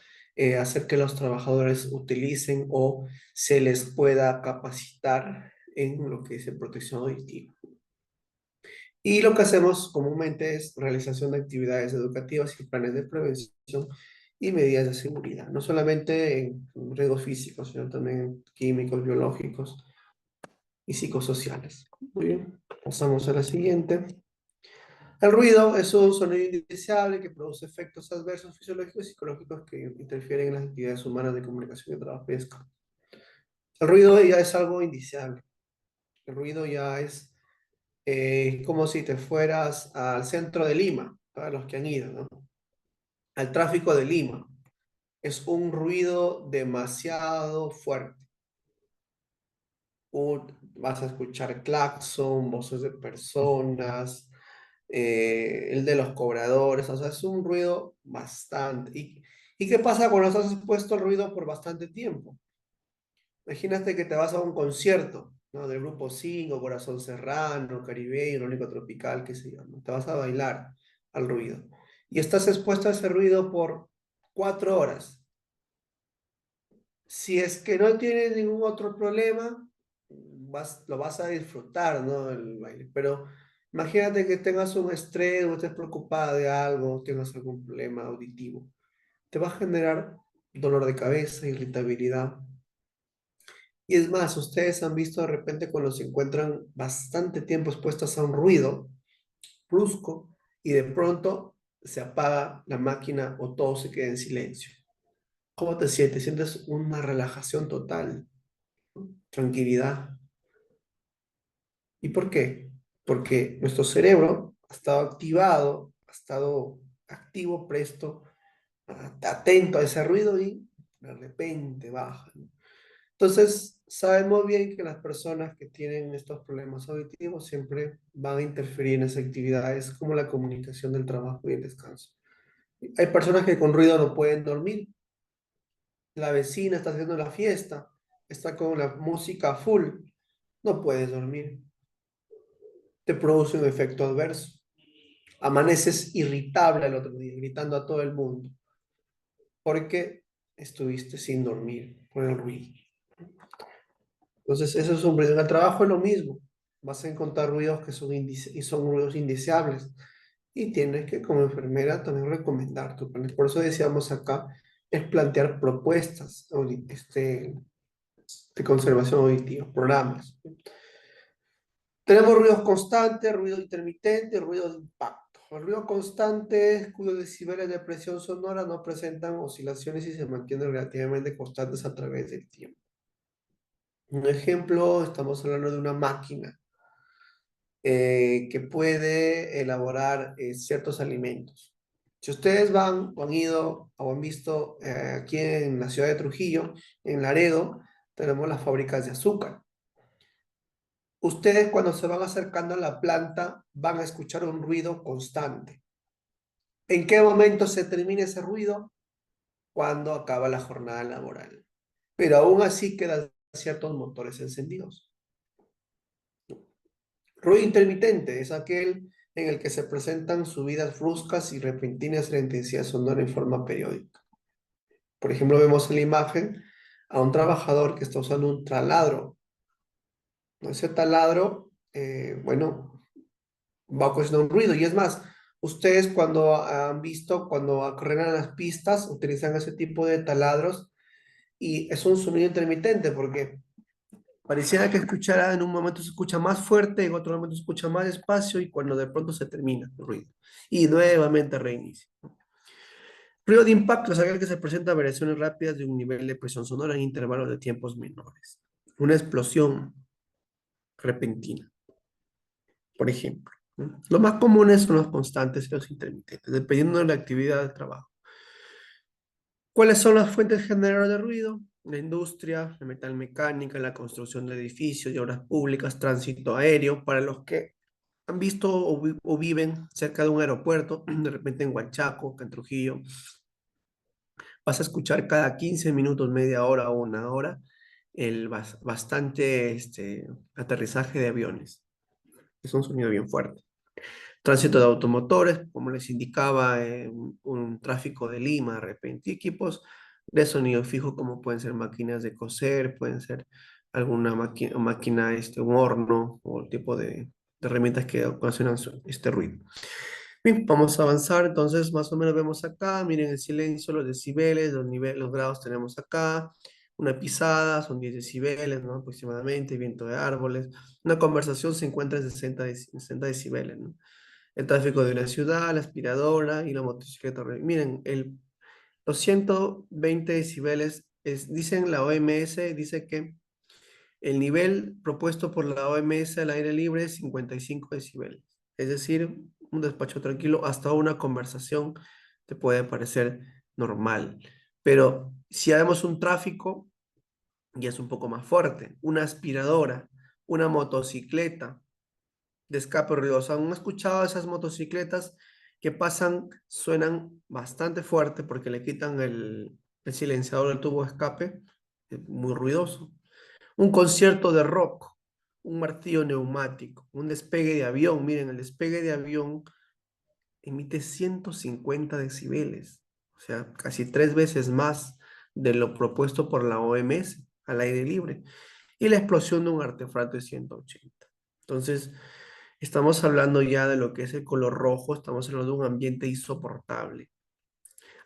hacer que los trabajadores utilicen o se les pueda capacitar en lo que es protección auditiva. Y lo que hacemos comúnmente es realización de actividades educativas y planes de prevención y medidas de seguridad, no solamente en riesgos físicos, sino también en químicos, biológicos y psicosociales. Muy bien, pasamos a la siguiente. El ruido es un sonido indeseable que produce efectos adversos fisiológicos y psicológicos que interfieren en las actividades humanas de comunicación y trabajo y descanso. El ruido ya es algo indeseable. El ruido ya es como si te fueras al centro de Lima, para los que han ido, ¿no? Al tráfico de Lima. Es un ruido demasiado fuerte. Vas a escuchar claxon, voces de personas, el de los cobradores, o sea, es un ruido bastante. ¿Y qué pasa cuando estás expuesto al ruido por bastante tiempo? Imagínate que te vas a un concierto, ¿no? Del grupo 5, Corazón Serrano, Caribeño, Único Tropical, qué sé yo, ¿no? Te vas a bailar al ruido. Y estás expuesto a ese ruido por 4 horas. Si es que no tienes ningún otro problema, lo vas a disfrutar, ¿no? El baile. Pero imagínate que tengas un estrés o estés preocupada de algo, tengas algún problema auditivo. Te va a generar dolor de cabeza, irritabilidad. Y es más, ustedes han visto de repente cuando se encuentran bastante tiempo expuestos a un ruido brusco y de pronto se apaga la máquina o todo se queda en silencio. ¿Cómo te sientes? Sientes una relajación total, tranquilidad. ¿Y por qué? Porque nuestro cerebro ha estado activado, ha estado activo, presto, atento a ese ruido y de repente baja, ¿no? Entonces, sabemos bien que las personas que tienen estos problemas auditivos siempre van a interferir en esas actividades como la comunicación del trabajo y el descanso. Hay personas que con ruido no pueden dormir. La vecina está haciendo la fiesta, está con la música full, no puedes dormir. Te produce un efecto adverso. Amaneces irritable al otro día, gritando a todo el mundo, porque estuviste sin dormir por el ruido. Entonces, eso es un ruido. En el trabajo es lo mismo. vas a encontrar ruidos que son, y son ruidos indeseables. Y tienes que, como enfermera, también recomendar tu plan. Por eso decíamos acá, es plantear propuestas de conservación auditiva, programas. Tenemos ruidos constantes, ruido intermitente, ruido de impacto. El ruido constante, cuyos decibeles de presión sonora no presentan oscilaciones y se mantienen relativamente constantes a través del tiempo. Un ejemplo, estamos hablando de una máquina que puede elaborar ciertos alimentos. Si ustedes van o han ido o han visto aquí en la ciudad de Trujillo, en Laredo, tenemos las fábricas de azúcar. Ustedes cuando se van acercando a la planta van a escuchar un ruido constante. ¿En qué momento se termina ese ruido? Cuando acaba la jornada laboral. Pero aún así quedan ciertos motores encendidos. Ruido intermitente es aquel en el que se presentan subidas bruscas y repentinas de la intensidad sonora en forma periódica. Por ejemplo, vemos en la imagen a un trabajador que está usando un taladro. Ese taladro, bueno, va a ocasionar un ruido. Y es más, ustedes cuando han visto, cuando corren las pistas, utilizan ese tipo de taladros y es un sonido intermitente porque pareciera que escuchara en un momento se escucha más fuerte, en otro momento se escucha más despacio y cuando de pronto se termina el ruido. Y nuevamente reinicia. Ruido de impacto es aquel que se presenta variaciones rápidas de un nivel de presión sonora en intervalos de tiempos menores. Una explosión repentina, por ejemplo. ¿No? Los más comunes son los constantes y los intermitentes, dependiendo de la actividad de trabajo. ¿Cuáles son las fuentes generadoras de ruido? La industria, la metalmecánica, la construcción de edificios y obras públicas, tránsito aéreo, para los que han visto o viven cerca de un aeropuerto, de repente en Huanchaco, en Trujillo, vas a escuchar cada 15 minutos, media hora o una hora, bastante aterrizaje de aviones. Es un sonido bien fuerte. Tránsito de automotores, como les indicaba, un tráfico de Lima, de repente, y equipos de sonido fijo, como pueden ser máquinas de coser, pueden ser alguna máquina, un horno o tipo de herramientas que ocasionan este ruido. Bien, vamos a avanzar, entonces más o menos vemos acá, miren el silencio, los decibeles, los niveles, los grados tenemos acá, una pisada son 10 decibeles, ¿no? Aproximadamente, viento de árboles, una conversación se encuentra en 60 decibeles, ¿no? El tráfico de la ciudad, la aspiradora y la motocicleta. Miren, los 120 decibeles, dicen la OMS, dice que el nivel propuesto por la OMS al aire libre es 55 decibeles. Es decir, un despacho tranquilo, hasta una conversación te puede parecer normal. Pero si haremos un tráfico, ya es un poco más fuerte. Una aspiradora, una motocicleta de escape ruidoso. ¿Han escuchado esas motocicletas que pasan, suenan bastante fuerte porque le quitan el silenciador del tubo de escape? Es muy ruidoso. Un concierto de rock, un martillo neumático, un despegue de avión. Miren, el despegue de avión emite 150 decibeles, o sea, casi 3 veces más de lo propuesto por la OMS al aire libre. Y la explosión de un artefacto de 180. Entonces, estamos hablando ya de lo que es el color rojo, estamos hablando de un ambiente insoportable.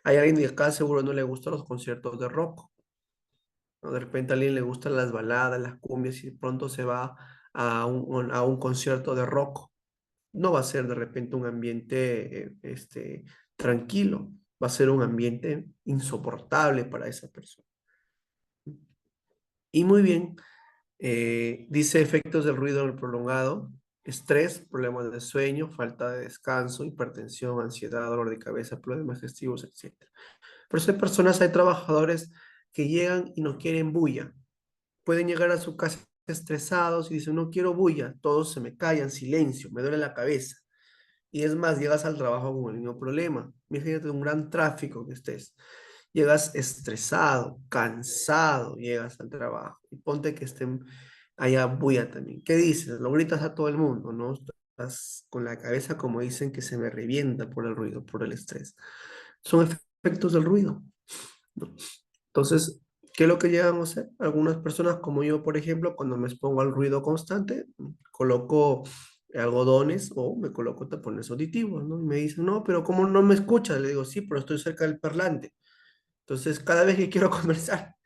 Hay alguien de acá seguro no le gustan los conciertos de rock, ¿no? De repente a alguien le gustan las baladas, las cumbias y de pronto se va a un concierto de rock. No va a ser de repente un ambiente tranquilo, va a ser un ambiente insoportable para esa persona. Y muy bien, dice efectos del ruido prolongado, estrés, problemas de sueño, falta de descanso, hipertensión, ansiedad, dolor de cabeza, problemas digestivos, etc. Por eso hay personas, hay trabajadores que llegan y no quieren bulla. Pueden llegar a su casa estresados y dicen, no quiero bulla, todos se me callan, silencio, me duele la cabeza. Y es más, llegas al trabajo con el mismo problema. Imagínate un gran tráfico que estés. Llegas estresado, cansado, llegas al trabajo. Y ponte que estén allá bulla también. ¿Qué dices? Lo gritas a todo el mundo, ¿no? Estás con la cabeza, como dicen, que se me revienta por el ruido, por el estrés. Son efectos del ruido, ¿no? Entonces, ¿Qué es lo que llegan a hacer? Algunas personas como yo, por ejemplo, cuando me expongo al ruido constante, coloco algodones o me coloco tapones auditivos, ¿no? Y me dicen, no, pero ¿cómo no me escuchas? Le digo, sí, pero estoy cerca del parlante. Entonces, cada vez que quiero conversar,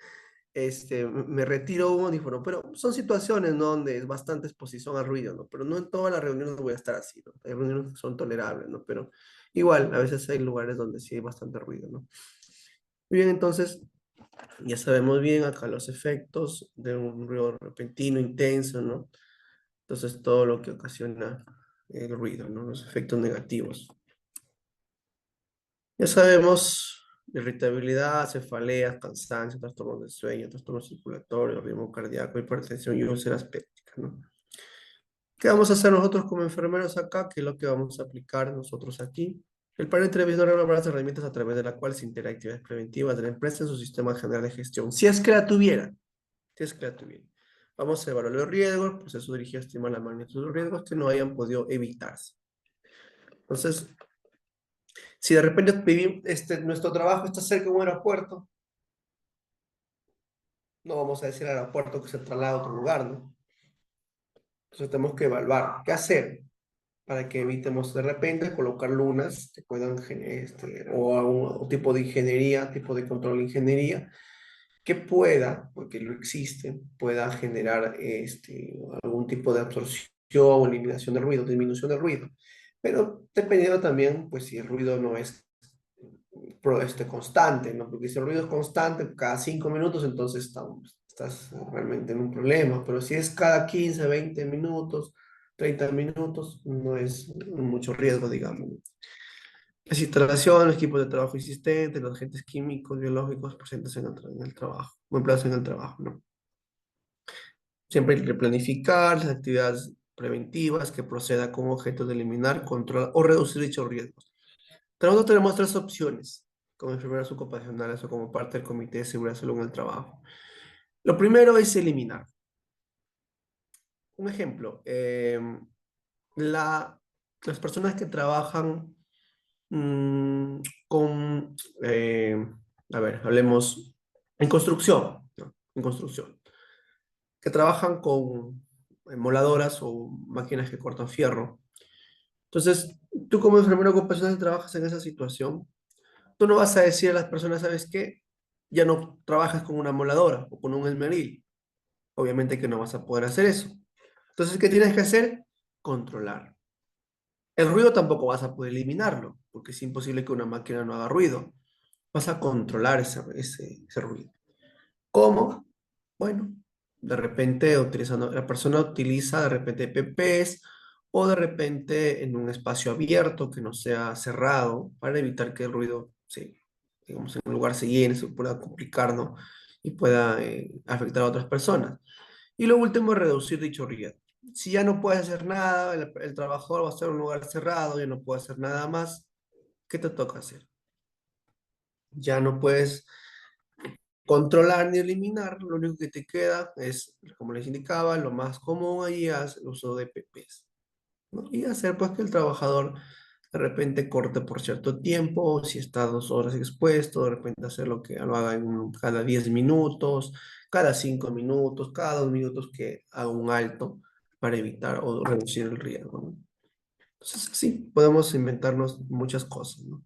me retiro un audífono, pero son situaciones, ¿no? Donde es bastante exposición al ruido, ¿no? Pero no en todas las reuniones voy a estar así, ¿no? Hay reuniones que son tolerables, ¿no? Pero igual, a veces hay lugares donde sí hay bastante ruido, ¿no? Muy bien, entonces, ya sabemos bien acá los efectos de un ruido repentino, intenso, ¿no? Entonces, todo lo que ocasiona el ruido, ¿no? Los efectos negativos. Ya sabemos irritabilidad, cefaleas, cansancio, trastornos de sueño, trastornos circulatorios, ritmo cardíaco, hipertensión y úlceras pépticas, ¿no? ¿Qué vamos a hacer nosotros como enfermeros acá? ¿Qué es lo que vamos a aplicar nosotros aquí? El plan intervencional regula las herramientas a través de la cual se integra actividades preventivas de la empresa en su sistema general de gestión. Si es que la tuviera. Vamos a evaluar los riesgos, el proceso dirigido a estimar la magnitud de los riesgos que no hayan podido evitarse. Entonces, si de repente nuestro trabajo está cerca de un aeropuerto, no vamos a decir al aeropuerto que se traslade a otro lugar, ¿no? Entonces tenemos que evaluar qué hacer para que evitemos de repente colocar lunas que puedan, o algún tipo de ingeniería, tipo de control de ingeniería, que pueda, porque lo existe, pueda generar algún tipo de absorción o eliminación del ruido, disminución del ruido. Pero dependiendo también, pues si el ruido no es constante, ¿no? Porque si el ruido es constante, cada 5 minutos, entonces estás realmente en un problema. Pero si es cada 15 20 minutos, 30 minutos, no es mucho riesgo, digamos. Las instalaciones, equipos de trabajo existentes, los agentes químicos, biológicos presentes en el trabajo, o empleados en el trabajo, ¿no? Siempre hay que planificar las actividades preventivas que proceda con objeto de eliminar, controlar o reducir dichos riesgos. Nosotros tenemos tres opciones como enfermeras ocupacionales o como parte del Comité de Seguridad y Salud en el Trabajo. Lo primero es eliminar. Un ejemplo, las personas que trabajan mm, con, eh, a ver, hablemos en construcción, ¿no? En construcción, que trabajan con moladoras o máquinas que cortan fierro. Entonces, tú como enfermero ocupacional trabajas en esa situación, tú no vas a decir a las personas, ¿sabes qué? Ya no trabajas con una moladora o con un esmeril. Obviamente que no vas a poder hacer eso. Entonces, ¿qué tienes que hacer? Controlar. El ruido tampoco vas a poder eliminarlo, porque es imposible que una máquina no haga ruido. Vas a controlar ese ruido. ¿Cómo? Bueno, de repente la persona utiliza de repente PPs o de repente en un espacio abierto que no sea cerrado para evitar que el ruido, digamos, en un lugar se llene, se pueda complicar, ¿no? Y pueda afectar a otras personas. Y lo último es reducir dicho riesgo. Si ya no puedes hacer nada, el trabajador va a estar en un lugar cerrado, ya no puede hacer nada más, ¿qué te toca hacer? Ya no puedes controlar ni eliminar, lo único que te queda es, como les indicaba, lo más común ahí es el uso de PPs, ¿no? Y hacer pues que el trabajador de repente corte por cierto tiempo, si está 2 horas expuesto, de repente hacer lo haga cada 10 minutos, cada 5 minutos, cada 2 minutos que haga un alto para evitar o reducir el riesgo, ¿no? Entonces, sí, podemos inventarnos muchas cosas, ¿no?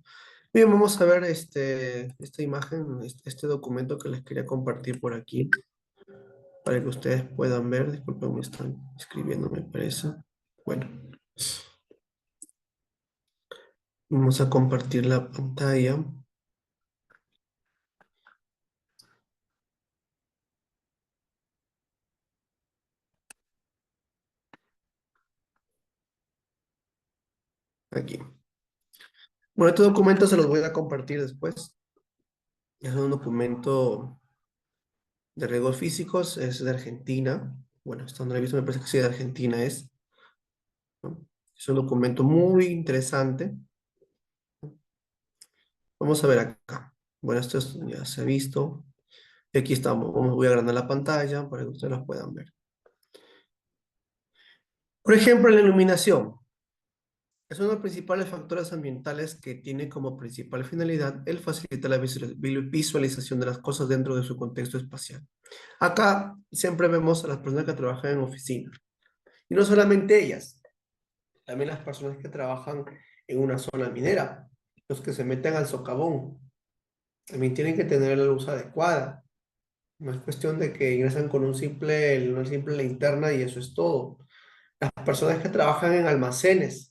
Bien, vamos a ver esta imagen, este documento que les quería compartir por aquí, para que ustedes puedan ver. Disculpen, me están escribiendo, me parece. Bueno, vamos a compartir la pantalla. Aquí. Bueno, este documento se los voy a compartir después. Es un documento de riesgos físicos, es de Argentina. Bueno, hasta donde lo he visto, me parece que sí, de Argentina es, ¿no? Es un documento muy interesante. Vamos a ver acá. Bueno, ya se ha visto. Y aquí estamos. Voy a agrandar la pantalla para que ustedes los puedan ver. Por ejemplo, la iluminación. Es uno de los principales factores ambientales que tiene como principal finalidad el facilitar la visualización de las cosas dentro de su contexto espacial. Acá siempre vemos a las personas que trabajan en oficina. Y no solamente ellas, también las personas que trabajan en una zona minera, los que se meten al socavón, también tienen que tener la luz adecuada. No es cuestión de que ingresan con una simple linterna y eso es todo. Las personas que trabajan en almacenes,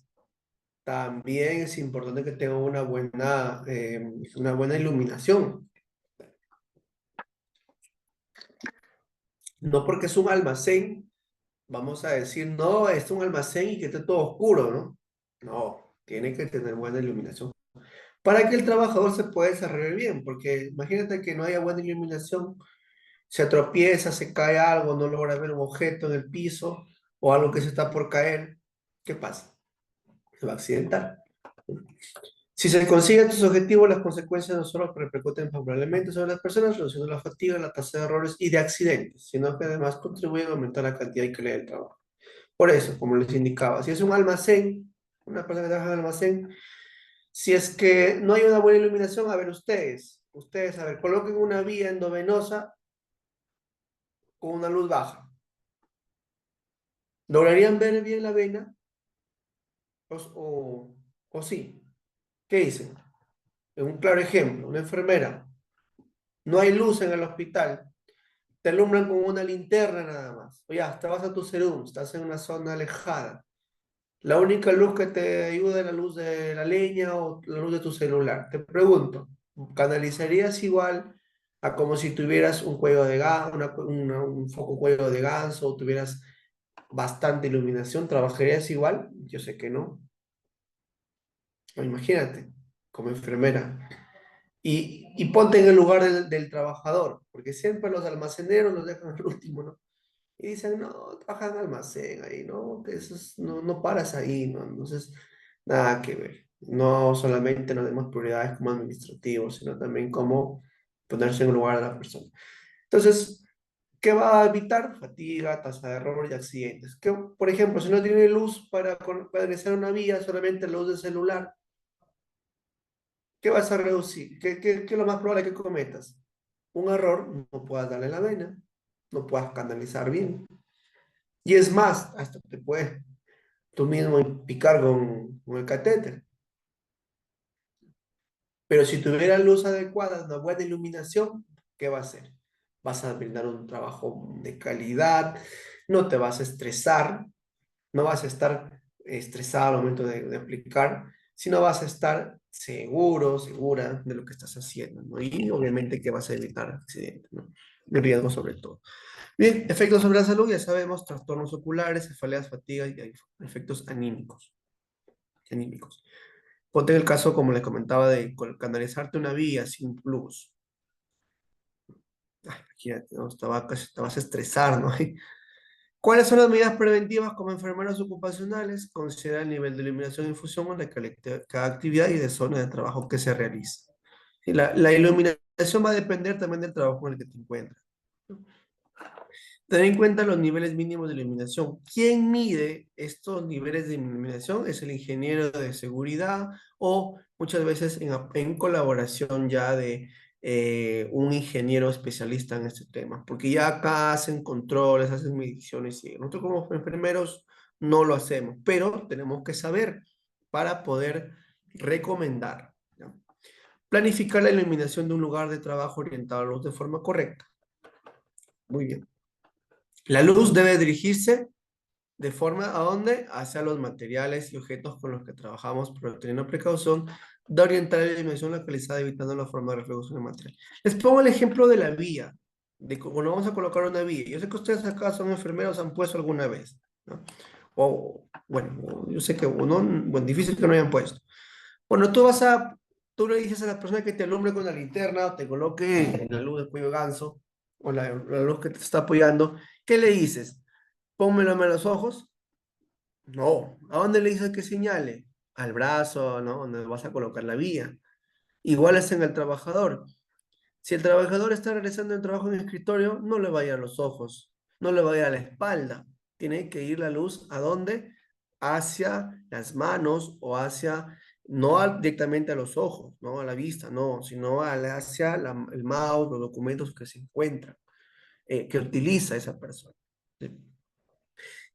también es importante que tengan una buena iluminación. No porque es un almacén, vamos a decir, no, es un almacén y que esté todo oscuro, ¿no? No, tiene que tener buena iluminación para que el trabajador se pueda desarrollar bien, porque imagínate que no haya buena iluminación, se tropieza, se cae algo, no logra ver un objeto en el piso o algo que se está por caer, ¿qué pasa? Se va a accidentar. Si se consiguen estos objetivos, las consecuencias no solo repercuten favorablemente sobre las personas, reduciendo la fatiga, la tasa de errores y de accidentes, sino que además contribuyen a aumentar la cantidad y calidad del trabajo. Por eso, como les indicaba, si es un almacén, una persona que trabaja en almacén, si es que no hay una buena iluminación, a ver ustedes, a ver, coloquen una vía endovenosa con una luz baja. ¿Lograrían ver bien la vena? ¿O, o sí? ¿Qué dicen? Un claro ejemplo, una enfermera. No hay luz en el hospital. Te alumbran con una linterna nada más. O ya, te vas a tu serum, estás en una zona alejada. La única luz que te ayuda es la luz de la leña o la luz de tu celular. Te pregunto, ¿canalizarías igual a como si tuvieras un cuello de ganso, un foco cuello de ganso o tuvieras bastante iluminación? ¿Trabajarías igual? Yo sé que no. O imagínate, como enfermera. Y ponte en el lugar del trabajador, porque siempre los almaceneros los dejan al último, ¿no? Y dicen, no, trabajas en almacén ahí, ¿no? Que eso no, no paras ahí, ¿no? Entonces, nada que ver. No solamente nos demos prioridades como administrativos, sino también como ponerse en el lugar de la persona. Entonces, ¿qué va a evitar? Fatiga, tasa de error y accidentes. Que, por ejemplo, si no tiene luz para iniciar una vía, solamente luz de celular, ¿qué vas a reducir? ¿Qué es lo más probable que cometas? Un error, no puedas darle la vena, no puedas canalizar bien. Y es más, hasta te puedes tú mismo picar con el catéter. Pero si tuviera luz adecuada, una buena iluminación, ¿qué va a hacer? Vas a brindar un trabajo de calidad, no te vas a estresar, no vas a estar estresado al momento de aplicar, sino vas a estar seguro, segura de lo que estás haciendo, ¿no? Y obviamente que vas a evitar accidentes, ¿no? De riesgo sobre todo. Bien, efectos sobre la salud, ya sabemos, trastornos oculares, cefaleas, fatiga y hay efectos anímicos. Ponte el caso, como les comentaba, de canalizarte una vía sin luz. Ay, imagínate, ¿no? Te vas a estresar, ¿no? ¿Cuáles son las medidas preventivas como enfermeros ocupacionales? Considera el nivel de iluminación y infusión en la cada actividad y de zona de trabajo que se realiza. Y la iluminación va a depender también del trabajo en el que te encuentras. Ten en cuenta los niveles mínimos de iluminación. ¿Quién mide estos niveles de iluminación? Es el ingeniero de seguridad o muchas veces en colaboración ya de un ingeniero especialista en este tema, porque ya acá hacen controles, hacen mediciones y nosotros como enfermeros no lo hacemos, pero tenemos que saber para poder recomendar, ¿ya? Planificar la iluminación de un lugar de trabajo orientado a la luz de forma correcta. Muy bien. La luz debe dirigirse de forma a dónde? Hacia los materiales y objetos con los que trabajamos, pero teniendo precaución de orientar la dimensión localizada, evitando la forma de reflejo del material. Les pongo el ejemplo de la vía, de cómo vamos a colocar una vía. Yo sé que ustedes acá son enfermeros, han puesto alguna vez, ¿no? O, bueno, yo sé que uno, bueno, difícil que no hayan puesto. Bueno, tú le dices a la persona que te alumbre con la linterna o te coloque la luz del cuello ganso o la luz que te está apoyando, ¿qué le dices? Pónmelo a los ojos. No, ¿a dónde le dices que señale? Al brazo, ¿no? Donde vas a colocar la vía. Igual es en el trabajador. Si el trabajador está realizando el trabajo en el escritorio, no le vaya a los ojos, no le vaya a la espalda. Tiene que ir la luz a dónde? hacia las manos o hacia, directamente a los ojos, no a la vista, no, sino hacia el mouse, los documentos que se encuentran, que utiliza esa persona. ¿Sí?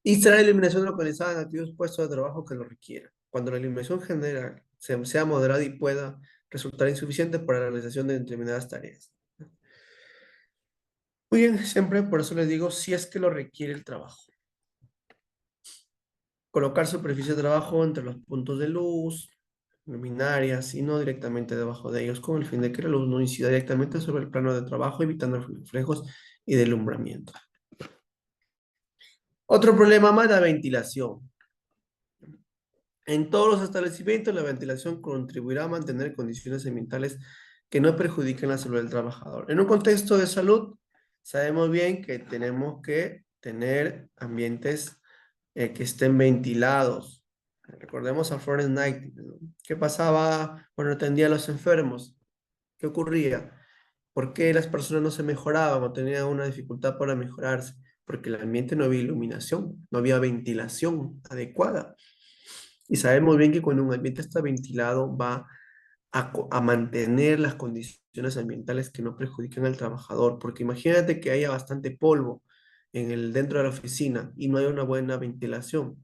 Y será la iluminación localizada en aquellos puestos de trabajo que lo requieran. Cuando la iluminación general sea moderada y pueda resultar insuficiente para la realización de determinadas tareas. Muy bien, siempre por eso les digo, si es que lo requiere el trabajo. Colocar superficie de trabajo entre los puntos de luz, luminarias y no directamente debajo de ellos, con el fin de que la luz no incida directamente sobre el plano de trabajo, evitando reflejos y deslumbramiento. Otro problema más, la ventilación. En todos los establecimientos, la ventilación contribuirá a mantener condiciones ambientales que no perjudiquen la salud del trabajador. En un contexto de salud, sabemos bien que tenemos que tener ambientes que estén ventilados. Recordemos a Florence Nightingale, ¿no? ¿Qué pasaba cuando atendía a los enfermos? ¿Qué ocurría? ¿Por qué las personas no se mejoraban o tenían una dificultad para mejorarse? Porque el ambiente no había iluminación, no había ventilación adecuada. Y sabemos bien que cuando un ambiente está ventilado va a mantener las condiciones ambientales que no perjudiquen al trabajador, porque imagínate que haya bastante polvo dentro de la oficina y no hay una buena ventilación,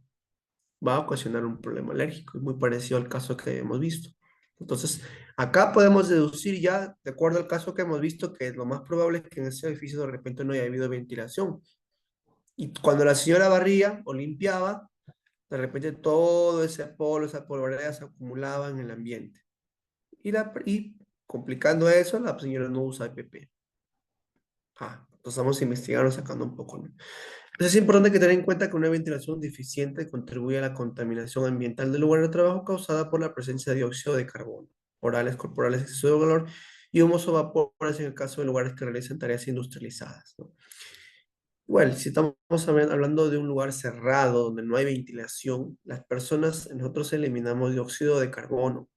va a ocasionar un problema alérgico, es muy parecido al caso que hemos visto. Entonces, acá podemos deducir ya, de acuerdo al caso que hemos visto, que lo más probable es que en ese edificio de repente no haya habido ventilación. Y cuando la señora barría o limpiaba, de repente todo ese polvo, esa polvareda se acumulaba en el ambiente. Y complicando eso, la señora no usa EPP. Entonces estamos investigando, sacando un poco, ¿no? Entonces es importante que tener en cuenta que una ventilación deficiente contribuye a la contaminación ambiental del lugar de trabajo causada por la presencia de dióxido de carbono, orales, corporales, exceso de calor y humos o vapores en el caso de lugares que realizan tareas industrializadas, ¿no? Igual, si estamos hablando de un lugar cerrado donde no hay ventilación, las personas, nosotros eliminamos dióxido de carbono,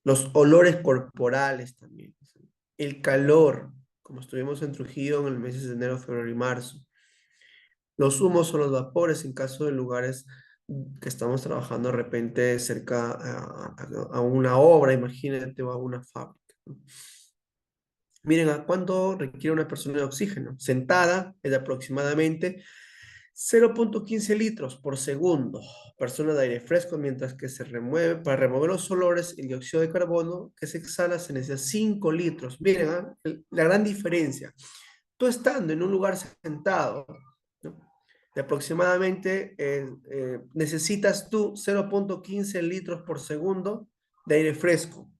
los olores corporales también, el calor, como estuvimos en Trujillo en el meses de enero, febrero y marzo, los humos o los vapores en caso de lugares que estamos trabajando de repente cerca a una obra, imagínate, o a una fábrica, ¿no? Miren, ¿a cuánto requiere una persona de oxígeno? Sentada es de aproximadamente 0,15 litros por segundo. Persona de aire fresco, mientras que para remover los olores, el dióxido de carbono que se exhala se necesita 5 litros. Miren, ¿ah? La gran diferencia. Tú estando en un lugar sentado, ¿no? De aproximadamente necesitas tú 0,15 litros por segundo de aire fresco.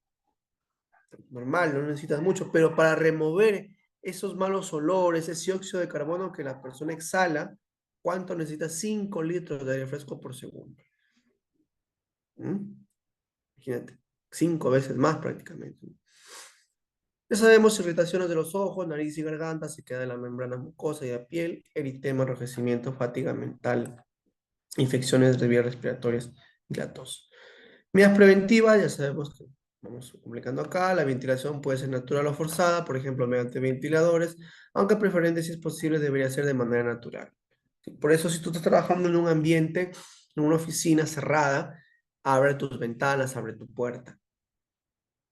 Normal, no necesitas mucho, pero para remover esos malos olores, ese óxido de carbono que la persona exhala, ¿cuánto necesitas? 5 litros de aire fresco por segundo. ¿Mm? Imagínate, 5 veces más prácticamente. Ya sabemos irritaciones de los ojos, nariz y garganta, se queda en la membrana mucosa y la piel, eritema, enrojecimiento, fatiga mental, infecciones de vías respiratorias y la tos. Medidas preventivas, ya sabemos que vamos complicando acá, la ventilación puede ser natural o forzada, por ejemplo, mediante ventiladores, aunque preferente si es posible debería ser de manera natural. Por eso, si tú estás trabajando en un ambiente, en una oficina cerrada, abre tus ventanas, abre tu puerta,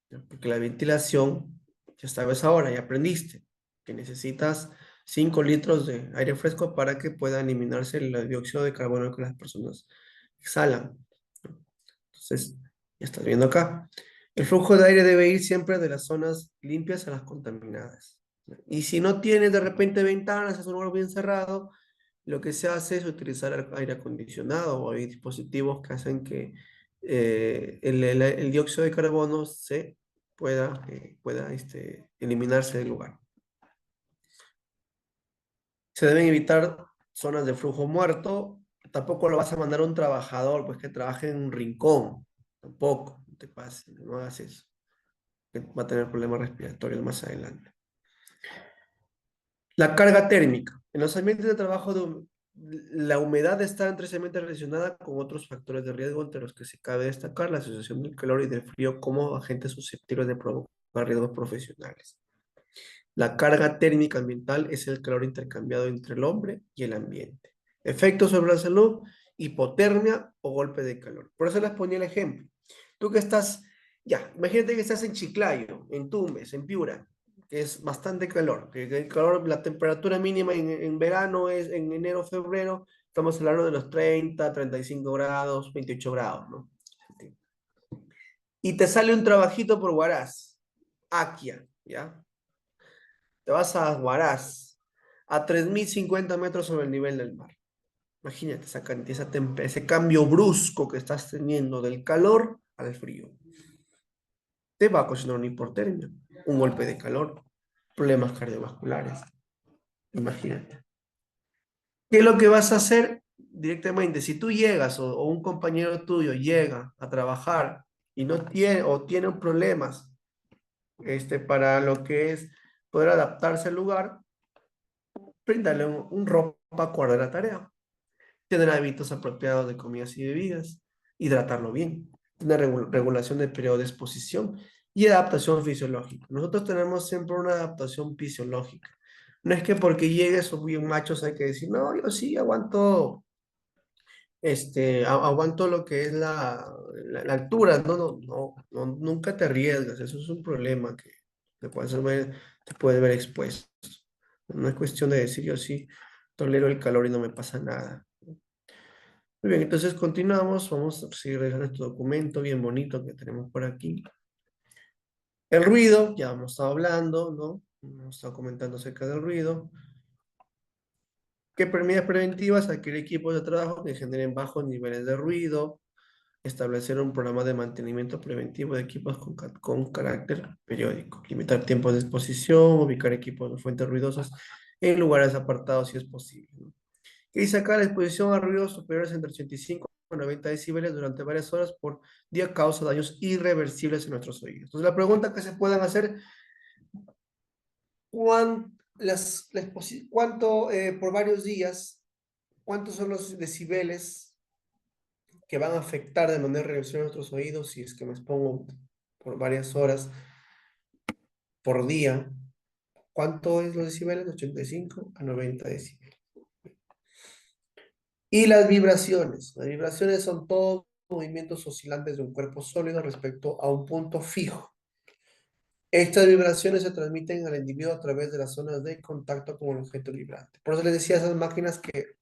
¿no? Porque la ventilación, ya sabes ahora, ya aprendiste, que necesitas 5 litros de aire fresco para que pueda eliminarse el dióxido de carbono que las personas exhalan, ¿no? Entonces, ya estás viendo acá. El flujo de aire debe ir siempre de las zonas limpias a las contaminadas, ¿no? Y si no tienes de repente ventanas, es un lugar bien cerrado, lo que se hace es utilizar aire acondicionado o hay dispositivos que hacen que el dióxido de carbono pueda eliminarse del lugar. Se deben evitar zonas de flujo muerto. Tampoco lo vas a mandar a un trabajador pues que trabaje en un rincón. Tampoco, no te pases, no hagas eso, que va a tener problemas respiratorios más adelante. La carga térmica. En los ambientes de trabajo, la humedad está estrechamente relacionada con otros factores de riesgo, entre los que se cabe destacar la asociación del calor y del frío como agentes susceptibles de provocar riesgos profesionales. La carga térmica ambiental es el calor intercambiado entre el hombre y el ambiente. Efectos sobre la salud, hipotermia o golpe de calor. Por eso les ponía el ejemplo. Tú que estás, ya, imagínate que estás en Chiclayo, en Tumbes, en Piura, que es bastante calor, que el calor, la temperatura mínima en verano es en enero, febrero, estamos hablando de los 30, 35 grados, 28 grados, ¿no? Y te sale un trabajito por Huaraz, Akia, ¿ya? Te vas a Huaraz, a 3050 metros sobre el nivel del mar. Imagínate ese cambio brusco que estás teniendo del calor al frío. Te va a ocasionar una hipotermia, un golpe de calor, problemas cardiovasculares. Imagínate. ¿Qué es lo que vas a hacer directamente? Si tú llegas o un compañero tuyo llega a trabajar y no tiene o tiene problemas para lo que es poder adaptarse al lugar, brindarle un ropa acorde a la tarea. Tener hábitos apropiados de comidas y bebidas, hidratarlo bien, tener regulación del periodo de exposición y adaptación fisiológica. Nosotros tenemos siempre una adaptación fisiológica. No es que porque llegues o bien machos hay que decir, no, yo sí aguanto, aguanto lo que es la altura. No, no, no, no, nunca te arriesgas. Eso es un problema que te puede ver expuesto. No es cuestión de decir, yo sí tolero el calor y no me pasa nada. Muy bien, entonces continuamos. Vamos a seguir revisando este documento bien bonito que tenemos por aquí. El ruido, ya hemos estado hablando, ¿no? Hemos estado comentando acerca del ruido. ¿Qué medidas preventivas? Adquirir equipos de trabajo que generen bajos niveles de ruido. Establecer un programa de mantenimiento preventivo de equipos con carácter periódico. Limitar tiempos de exposición. Ubicar equipos de fuentes ruidosas en lugares apartados si es posible, ¿no? Y sacar la exposición a ruidos superiores entre 85 y 90 decibeles durante varias horas por día causa daños irreversibles en nuestros oídos. Entonces, la pregunta que se pueden hacer, ¿cuánto por varios días, cuántos son los decibeles que van a afectar de manera irreversible a nuestros oídos si es que me expongo por varias horas por día? ¿Cuánto es los decibeles? 85 a 90 decibeles. Y las vibraciones. Las vibraciones son todos movimientos oscilantes de un cuerpo sólido respecto a un punto fijo. Estas vibraciones se transmiten al individuo a través de las zonas de contacto con el objeto vibrante. Por eso les decía a esas máquinas que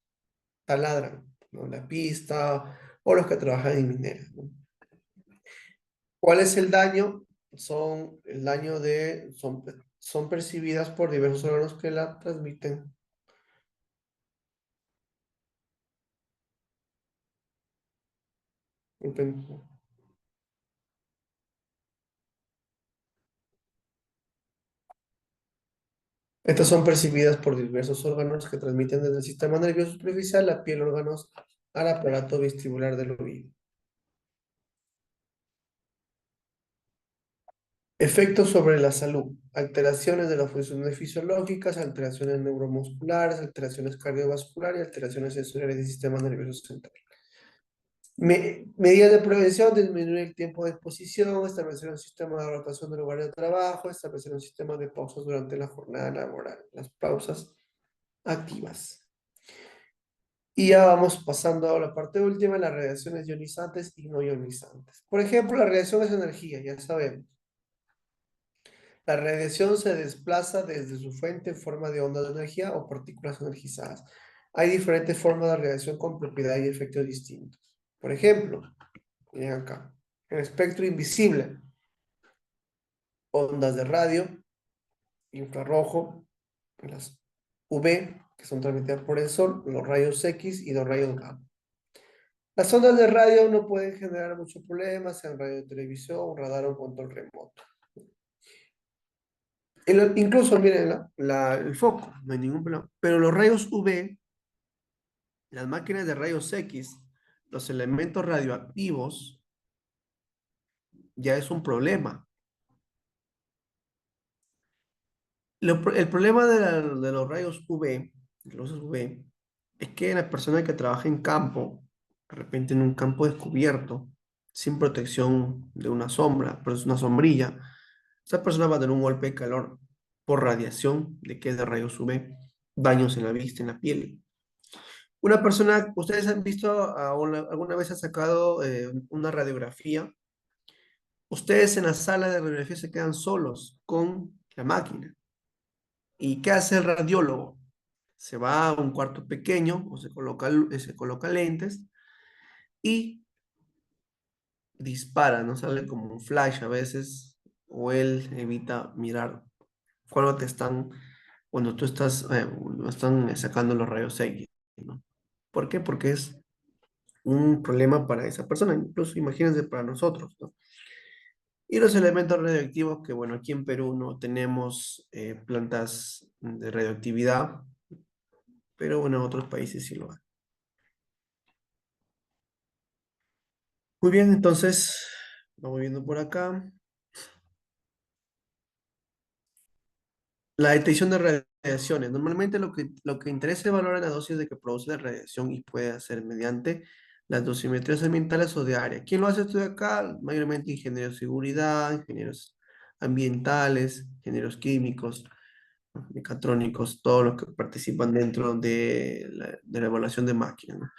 taladran, ¿no? La pista o los que trabajan en minera, ¿no? ¿Cuál es el daño? Son percibidas por diversos órganos que la transmiten. Estas son percibidas por diversos órganos que transmiten desde el sistema nervioso superficial, la piel, órganos, al aparato vestibular del oído. Efectos sobre la salud. Alteraciones de las funciones fisiológicas, alteraciones neuromusculares, alteraciones cardiovasculares y alteraciones sensoriales del sistema nervioso central. Medidas de prevención: disminuir el tiempo de exposición, establecer un sistema de rotación del lugar de trabajo, establecer un sistema de pausas durante la jornada laboral. Las pausas activas. Y ya vamos pasando a la parte última, las radiaciones ionizantes y no ionizantes. Por ejemplo, la radiación es energía, ya sabemos. La radiación se desplaza desde su fuente en forma de ondas de energía o partículas energizadas. Hay diferentes formas de radiación con propiedades y efectos distintos. Por ejemplo, miren acá, el espectro invisible, ondas de radio, infrarrojo, las UV, que son transmitidas por el sol, los rayos X y los rayos gamma. Las ondas de radio no pueden generar muchos problemas, sean radio de televisión, radar o control remoto. Incluso, miren, el foco, no hay ningún problema. Pero los rayos UV, las máquinas de rayos X, los elementos radioactivos, ya es un problema. El problema de los rayos UV, los UV, es que la persona que trabaja en campo, de repente en un campo descubierto, sin protección de una sombra, pero es una sombrilla, esa persona va a tener un golpe de calor por radiación de que es de rayos UV, daños en la vista, en la piel. Una persona, ¿ustedes han visto alguna vez ha sacado una radiografía? Ustedes en la sala de radiografía se quedan solos con la máquina. ¿Y qué hace el radiólogo? Se va a un cuarto pequeño o se coloca lentes y dispara, ¿no? Sale como un flash a veces, o él evita mirar cuando cuando tú estás, cuando están sacando los rayos X, ¿no? ¿Por qué? Porque es un problema para esa persona, incluso imagínense para nosotros, ¿no? Y los elementos radioactivos, que bueno, aquí en Perú no tenemos plantas de radioactividad, pero bueno, en otros países sí lo hay. Muy bien, entonces, vamos viendo por acá. La detección de radiaciones. Normalmente lo que interesa es valorar la dosis de que produce la radiación y puede hacer mediante las dosimetrías ambientales o de área. ¿Quién lo hace esto de acá? Mayormente ingenieros de seguridad, ingenieros ambientales, ingenieros químicos, ¿no? Mecatrónicos, todos los que participan dentro de la evaluación de máquinas, ¿no?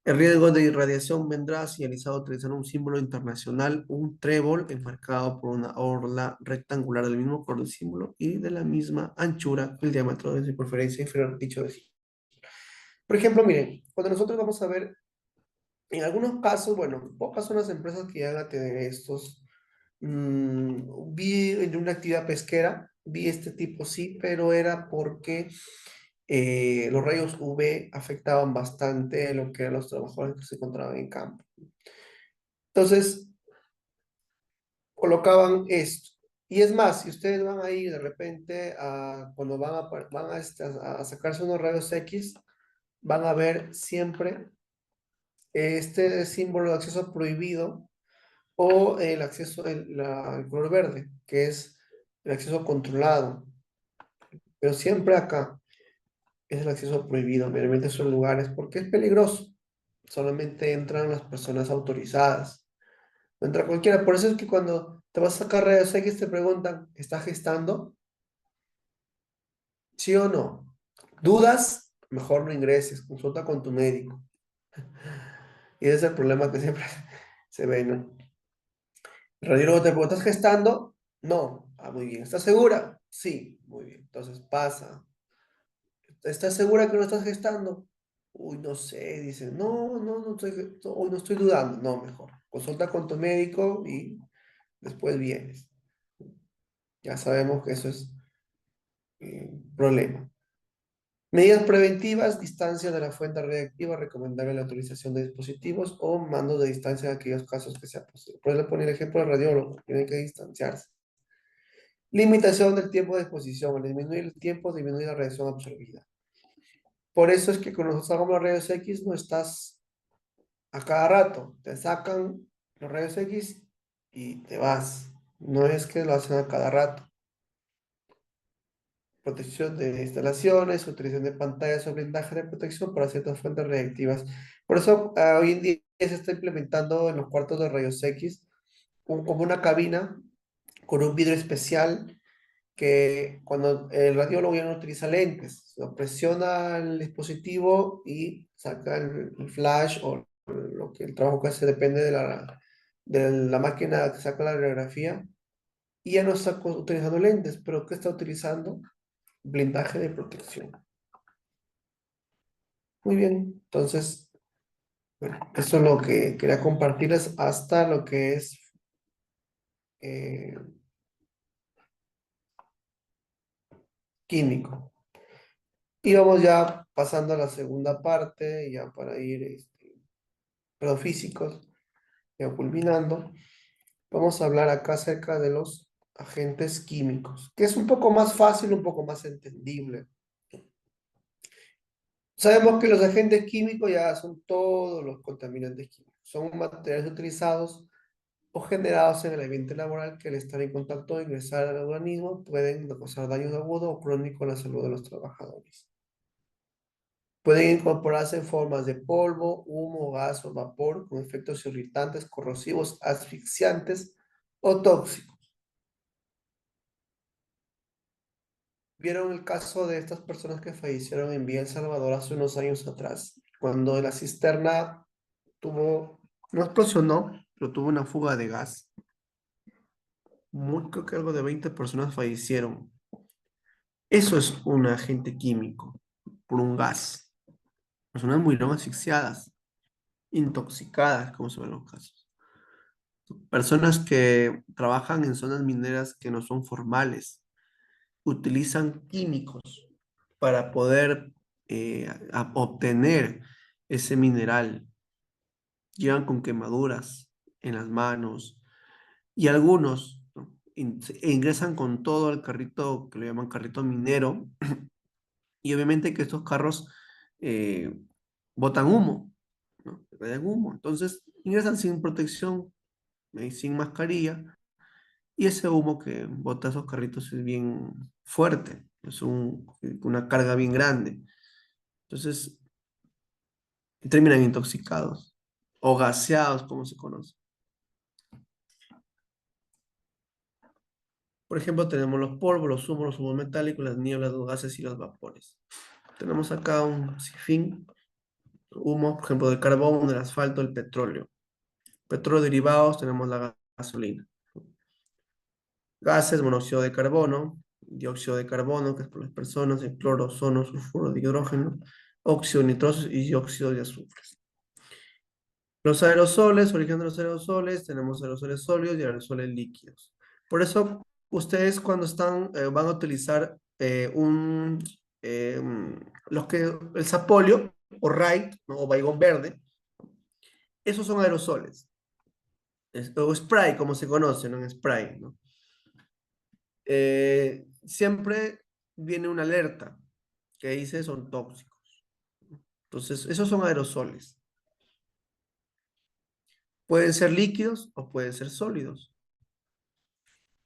El riesgo de irradiación vendrá señalizado utilizando un símbolo internacional, un trébol enmarcado por una orla rectangular del mismo color del símbolo y de la misma anchura que el diámetro de su circunferencia inferior dicho de sí. Por ejemplo, miren, cuando nosotros vamos a ver, en algunos casos, bueno, pocas son las empresas que llegan a tener estos. Vi en una actividad pesquera, vi este tipo sí, pero era porque los rayos UV afectaban bastante lo que eran los trabajadores que se encontraban en campo. Entonces, colocaban esto. Y es más, si ustedes van ahí de repente, cuando van a sacarse unos rayos X, van a ver siempre este símbolo de acceso prohibido o el acceso, el color verde, que es el acceso controlado. Pero siempre acá es el acceso prohibido, meramente son lugares, porque es peligroso. Solamente entran las personas autorizadas. No entra cualquiera. Por eso es que cuando te vas a sacar rayos X te preguntan, ¿estás gestando? ¿Sí o no? ¿Dudas? Mejor no ingreses, consulta con tu médico. Y ese es el problema que siempre se ve, ¿no? El radiólogo te pregunta, ¿estás gestando? No. Ah, muy bien. ¿Estás segura? Sí, muy bien. Entonces pasa. ¿Estás segura que no estás gestando? Uy, no sé, dice, no estoy dudando. No, mejor. Consulta con tu médico y después vienes. Ya sabemos que eso es problema. Medidas preventivas, distancia de la fuente radiactiva, recomendable la autorización de dispositivos o mandos de distancia en aquellos casos que sea posible. Por eso le pone el ejemplo del radiólogo, tiene que distanciarse. Limitación del tiempo de exposición, al disminuir el tiempo, disminuye la radiación absorbida. Por eso es que cuando nosotros hagamos los rayos X no estás a cada rato, te sacan los rayos X y te vas. No es que lo hacen a cada rato. Protección de instalaciones, utilización de pantallas o blindaje de protección para ciertas fuentes reactivas. Por eso, hoy en día se está implementando en los cuartos de rayos X como una cabina con un vidrio especial que cuando el radiólogo ya no utiliza lentes, lo presiona el dispositivo y saca el flash o el trabajo que hace depende de la máquina que saca la radiografía y ya no está utilizando lentes, pero ¿qué está utilizando? Blindaje de protección. Muy bien, entonces, bueno, eso es lo que quería compartirles hasta lo que es eh, químico. Y vamos ya pasando a la segunda parte, ya para ir, perdón, físicos, ya culminando. Vamos a hablar acá acerca de los agentes químicos, que es un poco más fácil, un poco más entendible. Sabemos que los agentes químicos ya son todos los contaminantes químicos. Son materiales utilizados o generados en el ambiente laboral que al estar en contacto o ingresar al organismo pueden causar daños agudos o crónicos a la salud de los trabajadores. Pueden incorporarse en formas de polvo, humo, gas o vapor con efectos irritantes, corrosivos, asfixiantes o tóxicos. ¿Vieron el caso de estas personas que fallecieron en Villa El Salvador hace unos años atrás? cuando la cisterna no explosionó, pero tuvo una fuga de gas. Creo que algo de 20 personas fallecieron. Eso es un agente químico, por un gas. Personas murieron asfixiadas, intoxicadas, como se ven los casos. Personas que trabajan en zonas mineras que no son formales, utilizan químicos para poder obtener ese mineral. Llegan con quemaduras en las manos y algunos, ¿no? Ingresan con todo el carrito que le llaman carrito minero y obviamente que estos carros eh, botan humo, ¿no? Botan humo. Entonces ingresan sin protección, sin mascarilla y ese humo que bota esos carritos es bien fuerte, es una carga bien grande. Entonces terminan intoxicados o gaseados, como se conoce. Por ejemplo, tenemos los polvos, los humos metálicos, las nieblas, los gases y los vapores. Tenemos acá un sinfín, humo, por ejemplo, del carbón, del asfalto, del petróleo. Petróleo derivados, tenemos la gasolina. Gases, monóxido de carbono, dióxido de carbono, que es por las personas, el cloro, ozono, sulfuro de hidrógeno, óxido nitroso y dióxido de azufre. Los aerosoles, origen de los aerosoles, tenemos aerosoles sólidos y aerosoles líquidos. Por eso, ustedes cuando van a utilizar el sapolio o Raid, ¿no? O Baigón verde, esos son aerosoles. O spray, como se conoce, ¿no? En spray, ¿no? Siempre viene una alerta que dice son tóxicos. Entonces, esos son aerosoles. Pueden ser líquidos o pueden ser sólidos.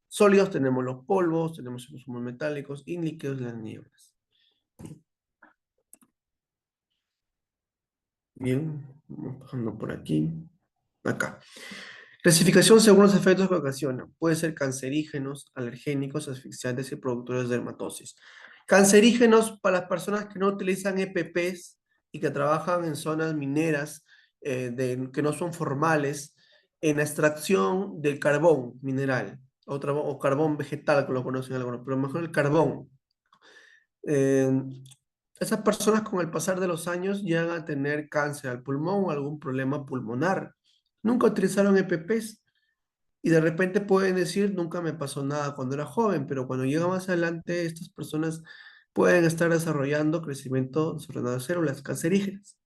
Sólidos tenemos los polvos, tenemos los humos metálicos y líquidos las nieblas. Bien, vamos pasando por aquí. Acá. Clasificación según los efectos que ocasionan. Puede ser cancerígenos, alergénicos, asfixiantes y productores de dermatosis. Cancerígenos para las personas que no utilizan EPPs y que trabajan en zonas mineras que no son formales en la extracción del carbón mineral o carbón vegetal, que lo conocen algunos, pero mejor el carbón. Eh, Esas personas con el pasar de los años llegan a tener cáncer al pulmón o algún problema pulmonar. Nunca utilizaron EPPs y de repente pueden decir, nunca me pasó nada cuando era joven, pero cuando llega más adelante, estas personas pueden estar desarrollando crecimiento desordenado de células cancerígenas.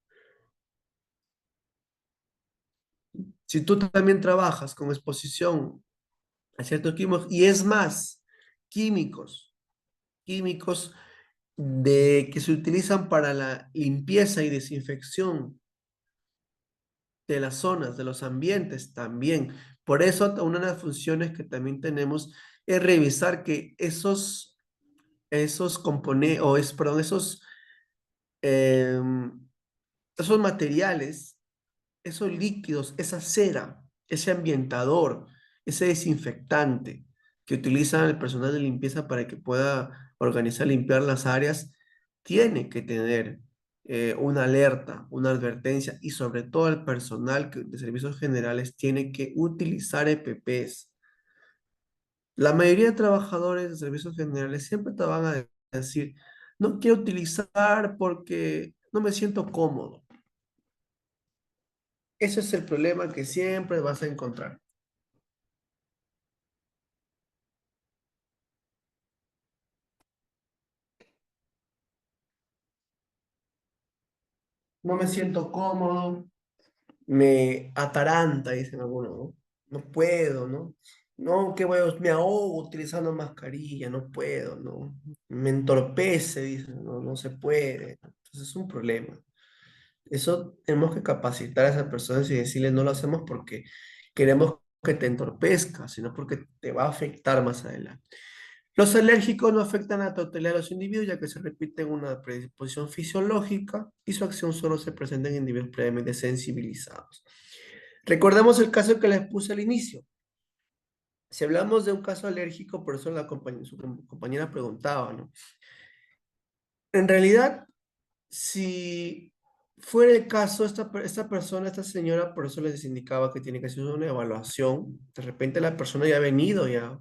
Si tú también trabajas con exposición a ciertos químicos, y es más, químicos, químicos que se utilizan para la limpieza y desinfección de las zonas, de los ambientes también. Por eso, una de las funciones que también tenemos es revisar que esos componentes, perdón, em, esos materiales, esos líquidos, esa cera, ese ambientador, ese desinfectante que utilizan el personal de limpieza para que pueda organizar, limpiar las áreas, tiene que tener una alerta, una advertencia y sobre todo el personal de servicios generales tiene que utilizar EPPs. La mayoría de trabajadores de servicios generales siempre te van a decir, no quiero utilizar porque no me siento cómodo. Ese es el problema que siempre vas a encontrar. No me siento cómodo, me ataranta, dicen algunos, ¿no? No puedo, ¿no? No, que voy me ahogo utilizando mascarilla, no puedo, ¿no? Me entorpece, dicen, no, no se puede. Entonces es un problema. Eso tenemos que capacitar a esas personas y decirles, no lo hacemos porque queremos que te entorpezca, sino porque te va a afectar más adelante. Los alérgicos no afectan a la totalidad de los individuos, ya que se repiten una predisposición fisiológica y su acción solo se presenta en individuos previamente sensibilizados. Recordemos el caso que les puse al inicio. Si hablamos de un caso alérgico, por eso su compañera preguntaba, ¿no? En realidad, si Fuera el caso, esta persona, esta señora, por eso les indicaba que tiene que hacer una evaluación. De repente la persona ya ha venido ya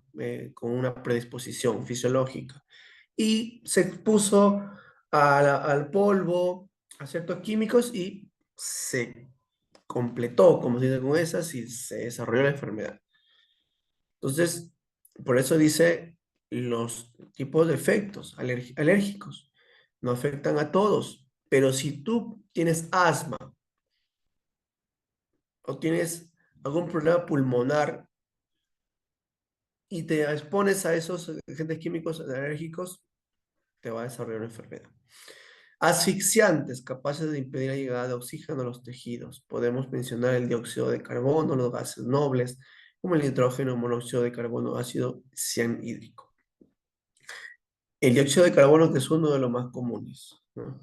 con una predisposición fisiológica y se expuso al polvo, a ciertos químicos y se completó, como se dice, con esas y se desarrolló la enfermedad. Entonces, por eso dice los tipos de efectos alérgicos no afectan a todos, pero si tú tienes asma o tienes algún problema pulmonar y te expones a esos agentes químicos alérgicos, te va a desarrollar una enfermedad. Asfixiantes, capaces de impedir la llegada de oxígeno a los tejidos. Podemos mencionar el dióxido de carbono, los gases nobles, como el nitrógeno, monóxido de carbono, ácido cianhídrico. El dióxido de carbono, que es uno de los más comunes, ¿no?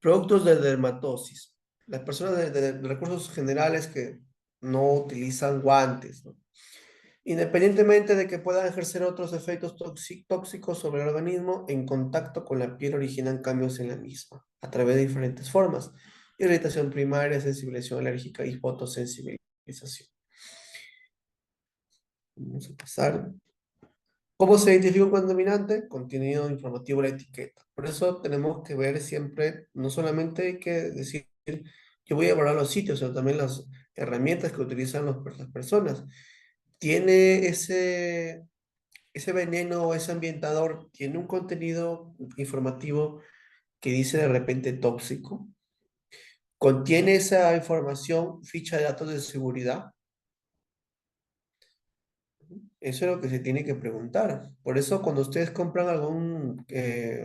Productos de dermatosis. Las personas de recursos generales que no utilizan guantes, ¿no? Independientemente de que puedan ejercer otros efectos tóxicos sobre el organismo, en contacto con la piel originan cambios en la misma, a través de diferentes formas. Irritación primaria, sensibilización alérgica y fotosensibilización. Vamos a pasar. ¿Cómo se identifica un contaminante? Contenido informativo de la etiqueta. Por eso tenemos que ver siempre, no solamente hay que decir, yo voy a evaluar los sitios, sino también las herramientas que utilizan las personas. ¿Tiene ese veneno o ese ambientador, tiene un contenido informativo que dice de repente tóxico? ¿Contiene esa información ficha de datos de seguridad? Eso es lo que se tiene que preguntar. Por eso cuando ustedes compran algún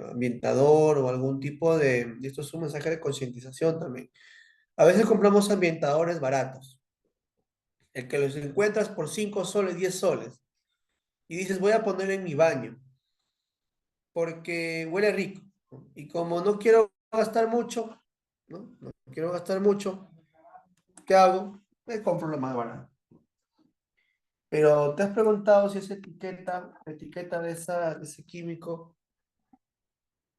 ambientador o algún tipo de, esto es un mensaje de concientización también. A veces compramos ambientadores baratos, el que los encuentras por 5 soles, 10 soles, y dices, voy a poner en mi baño, porque huele rico, ¿no? Y como no quiero gastar mucho, ¿no? No quiero gastar mucho, ¿qué hago? Me compro lo más barato. Pero ¿te has preguntado si esa etiqueta, la etiqueta de ese químico,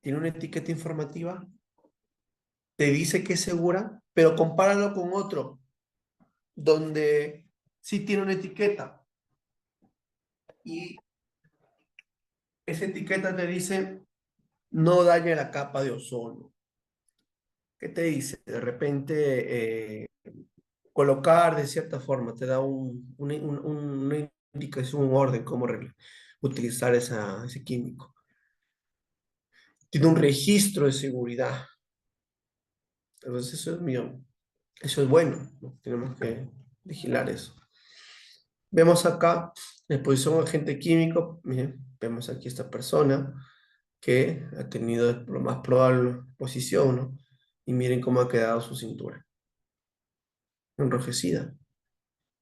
tiene una etiqueta informativa? Te dice que es segura, pero compáralo con otro, donde sí tiene una etiqueta y esa etiqueta te dice no daña la capa de ozono. ¿Qué te dice? De repente colocar de cierta forma, te da una indicación, un orden, cómo utilizar ese químico. Tiene un registro de seguridad. Entonces eso es bueno, ¿no? Tenemos que vigilar eso. Vemos acá la exposición a agente químico. Miren, vemos aquí esta persona que ha tenido lo más probable exposición, ¿no? Y miren cómo ha quedado su cintura. Enrojecida,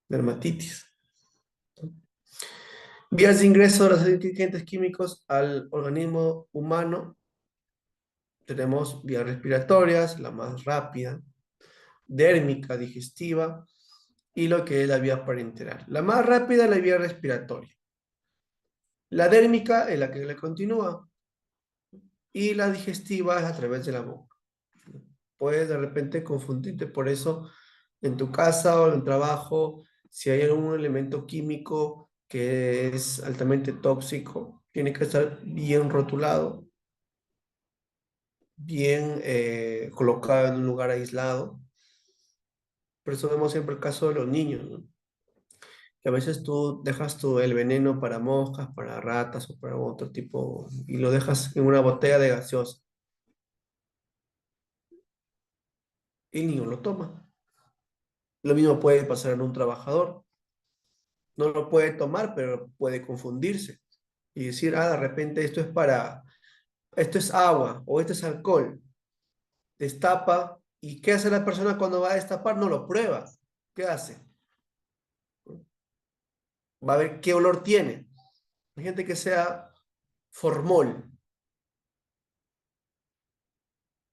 dermatitis. Vías de ingreso de los agentes químicos al organismo humano. Tenemos vías respiratorias, la más rápida, dérmica, digestiva, y lo que es la vía parenteral. La más rápida es la vía respiratoria. La dérmica es la que le continúa y la digestiva es a través de la boca. Puedes de repente confundirte por eso en tu casa o en el trabajo, si hay algún elemento químico que es altamente tóxico, tiene que estar bien rotulado, bien colocado en un lugar aislado. Por eso vemos siempre el caso de los niños, ¿no? Que a veces tú dejas el veneno para moscas, para ratas o para otro tipo, y lo dejas en una botella de gaseosa. Y el niño lo toma. Lo mismo puede pasar en un trabajador. No lo puede tomar, pero puede confundirse y decir, de repente esto es agua o esto es alcohol. Destapa. ¿Y qué hace la persona cuando va a destapar? No lo prueba. ¿Qué hace? Va a ver qué olor tiene. Hay gente que sea formol.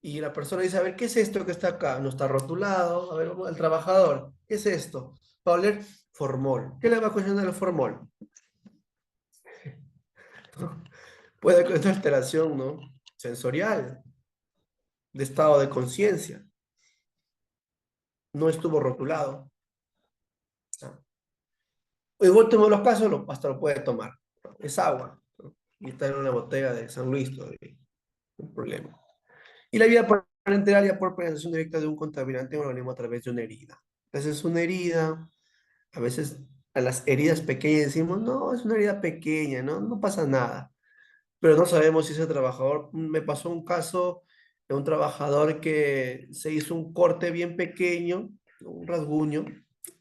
Y la persona dice, a ver, ¿qué es esto que está acá? No está rotulado. A ver, vamos al trabajador. ¿Qué es esto? Va a oler formol. ¿Qué le va a ocasionar el formol? Puede haber una alteración, ¿no? Sensorial, de estado de conciencia. no estuvo rotulado. ¿No? En último de los casos, hasta lo puede tomar. ¿No? Es agua, ¿no? Y está en una botella de San Luis todavía, un problema. Y la vía parenteral ya por penetración directa de un contaminante en un organismo a través de una herida. Entonces, una herida, a veces a las heridas pequeñas decimos, no, es una herida pequeña, no, no pasa nada. Pero no sabemos si ese trabajador, me pasó un caso de un trabajador que se hizo un corte bien pequeño, un rasguño,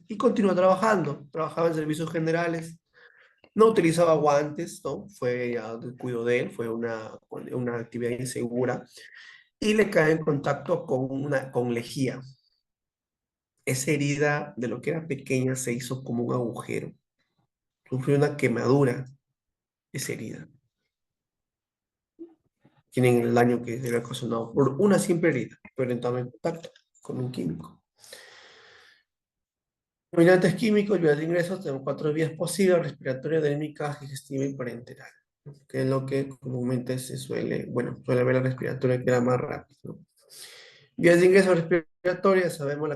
y continuó trabajando. Trabajaba en servicios generales, no utilizaba guantes, ¿no? Fue ya descuido de él, fue una actividad insegura, y le cae en contacto con lejía. Esa herida de lo que era pequeña se hizo como un agujero. Sufrió una quemadura esa herida. Tienen el daño que se le ha ocasionado por una simple herida, pero entrando en contacto con un químico. Contaminantes químicos, vías de ingresos, tenemos cuatro vías posibles: respiratoria, dérmica, digestiva y parenteral, ¿no? Que es lo que comúnmente suele ver la respiratoria, que era más rápido, ¿no? Vías de ingreso respiratorias, sabemos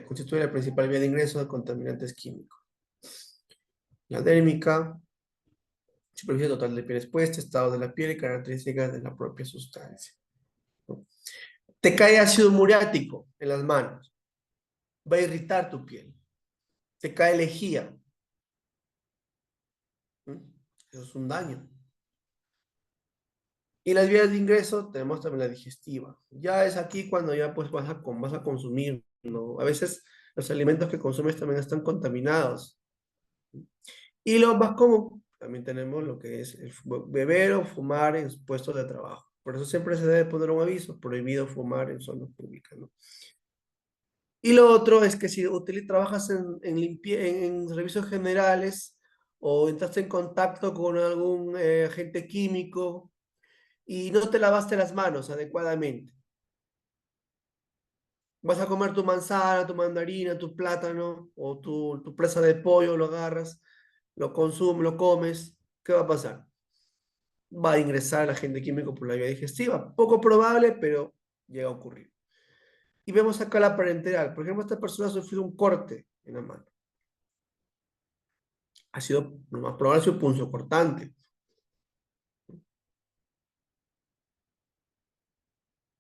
constituye la principal vía de ingreso de contaminantes químicos. La dérmica, superficie total de piel expuesta, estado de la piel y características de la propia sustancia, ¿no? Te cae ácido muriático en las manos, va a irritar tu piel. Te cae lejía, ¿no? Eso es un daño. Y las vías de ingreso tenemos también la digestiva. Ya es aquí cuando ya pues vas a consumir, ¿no? A veces los alimentos que consumes también están contaminados. Y lo más común, también tenemos lo que es beber o fumar en puestos de trabajo. Por eso siempre se debe poner un aviso: prohibido fumar en zonas públicas, ¿no? Y lo otro es que si trabajas en servicios generales o entraste en contacto con algún agente químico y no te lavaste las manos adecuadamente, vas a comer tu manzana, tu mandarina, tu plátano o tu presa de pollo, lo agarras, lo consumes, lo comes, ¿qué va a pasar? Va a ingresar el agente químico por la vía digestiva. Poco probable, pero llega a ocurrir. Y vemos acá la parenteral. Por ejemplo, esta persona ha sufrido un corte en la mano. Ha sido, lo más probable, ha sido punzocortante.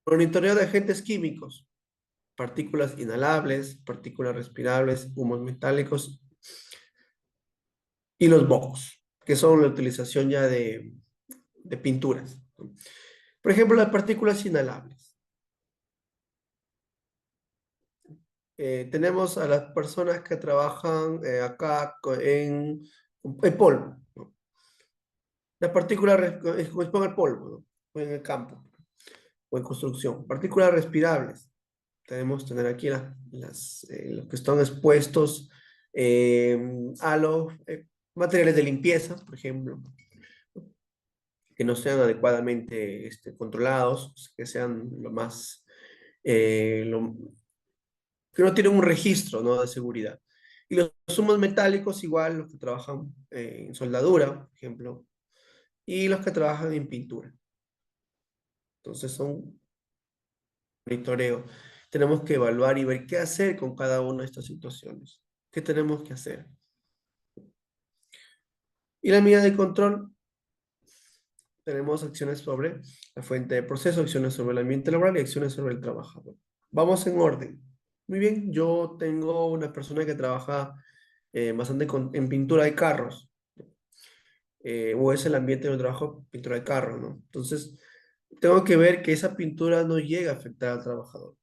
Monitoreo de agentes químicos, partículas inhalables, partículas respirables, humos metálicos y los BOCs, que son la utilización ya de pinturas, ¿no? Por ejemplo, las partículas inhalables. Tenemos a las personas que trabajan acá en polvo, ¿no? Las partículas corresponden al polvo, ¿no? O en el campo, o en construcción. Partículas respirables. Tenemos tener aquí los que están expuestos eh, a los materiales de limpieza, por ejemplo, que no sean adecuadamente controlados, que sean que no tienen un registro, ¿no?, de seguridad. Y los humos metálicos, igual, los que trabajan en soldadura, por ejemplo, y los que trabajan en pintura. Entonces son monitoreo. Tenemos que evaluar y ver qué hacer con cada una de estas situaciones. ¿Qué tenemos que hacer? Y la medida de control, tenemos acciones sobre la fuente de proceso, acciones sobre el ambiente laboral y acciones sobre el trabajador. Vamos en orden. Muy bien, yo tengo una persona que trabaja bastante en pintura de carros, o es el ambiente donde trabajo, pintura de carros, ¿no? Entonces, tengo que ver que esa pintura no llegue a afectar al trabajador.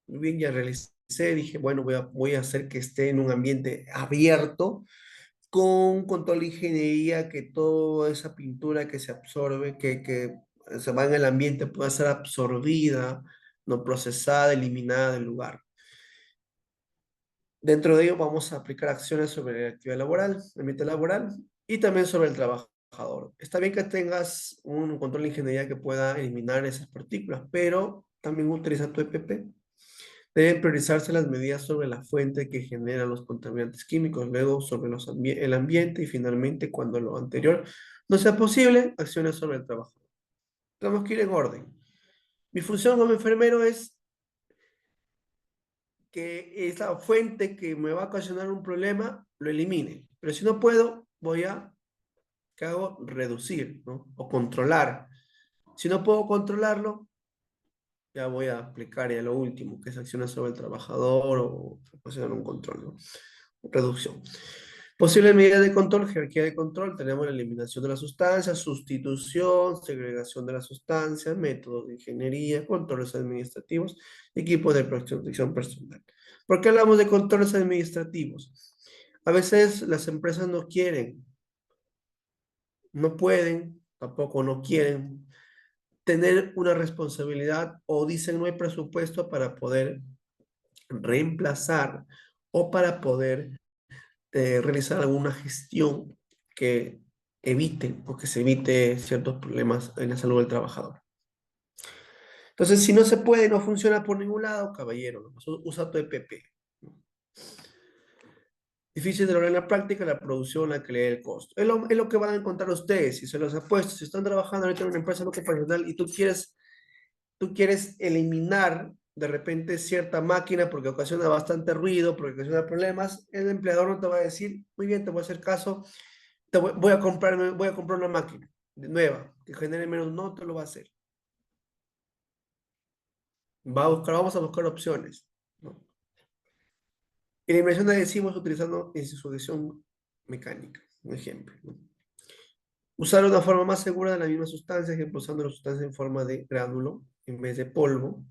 Muy bien, ya realicé, dije, bueno, voy a hacer que esté en un ambiente abierto, con control de ingeniería, que toda esa pintura que se absorbe, que se va en el ambiente, pueda ser absorbida, no procesada, eliminada del lugar. Dentro de ello vamos a aplicar acciones sobre la actividad laboral, el ambiente laboral y también sobre el trabajador. Está bien que tengas un control de ingeniería que pueda eliminar esas partículas, pero también utiliza tu EPP. Deben priorizarse las medidas sobre la fuente que genera los contaminantes químicos, luego sobre el ambiente y finalmente, cuando lo anterior no sea posible, acciones sobre el trabajador. Tenemos que ir en orden. Mi función como enfermero es que esa fuente que me va a ocasionar un problema, lo elimine. Pero si no puedo, voy a, ¿qué hago? Reducir, ¿no? O controlar. Si no puedo controlarlo, ya voy a aplicar ya lo último, que es acciones sobre el trabajador o ocasionar un control, ¿no? Reducción. Posibles medidas de control, jerarquía de control, tenemos la eliminación de las sustancias, sustitución, segregación de las sustancias, métodos de ingeniería, controles administrativos, equipos de protección personal. ¿Por qué hablamos de controles administrativos? A veces las empresas no quieren, no pueden, tampoco no quieren tener una responsabilidad o dicen no hay presupuesto para poder reemplazar o para poder realizar alguna gestión que evite o que se evite ciertos problemas en la salud del trabajador. Entonces, si no se puede, no funciona por ningún lado, caballero, ¿no? Usa tu EPP. Difícil de lograr en la práctica, la producción, la calidad y el costo. Es lo que van a encontrar ustedes, si se los apuesto, si están trabajando ahorita en una empresa no profesional y tú quieres eliminar de repente cierta máquina porque ocasiona bastante ruido, porque ocasiona problemas, el empleador no te va a decir, muy bien, te voy a hacer caso, voy a comprar una máquina nueva que genere menos, no te lo va a hacer. Vamos a buscar opciones, ¿no? Eliminación de adhesivos utilizando sucesión mecánica, un ejemplo, ¿no? Usar una forma más segura de la misma sustancia, ejemplo, usando la sustancia en forma de gránulo en vez de polvo.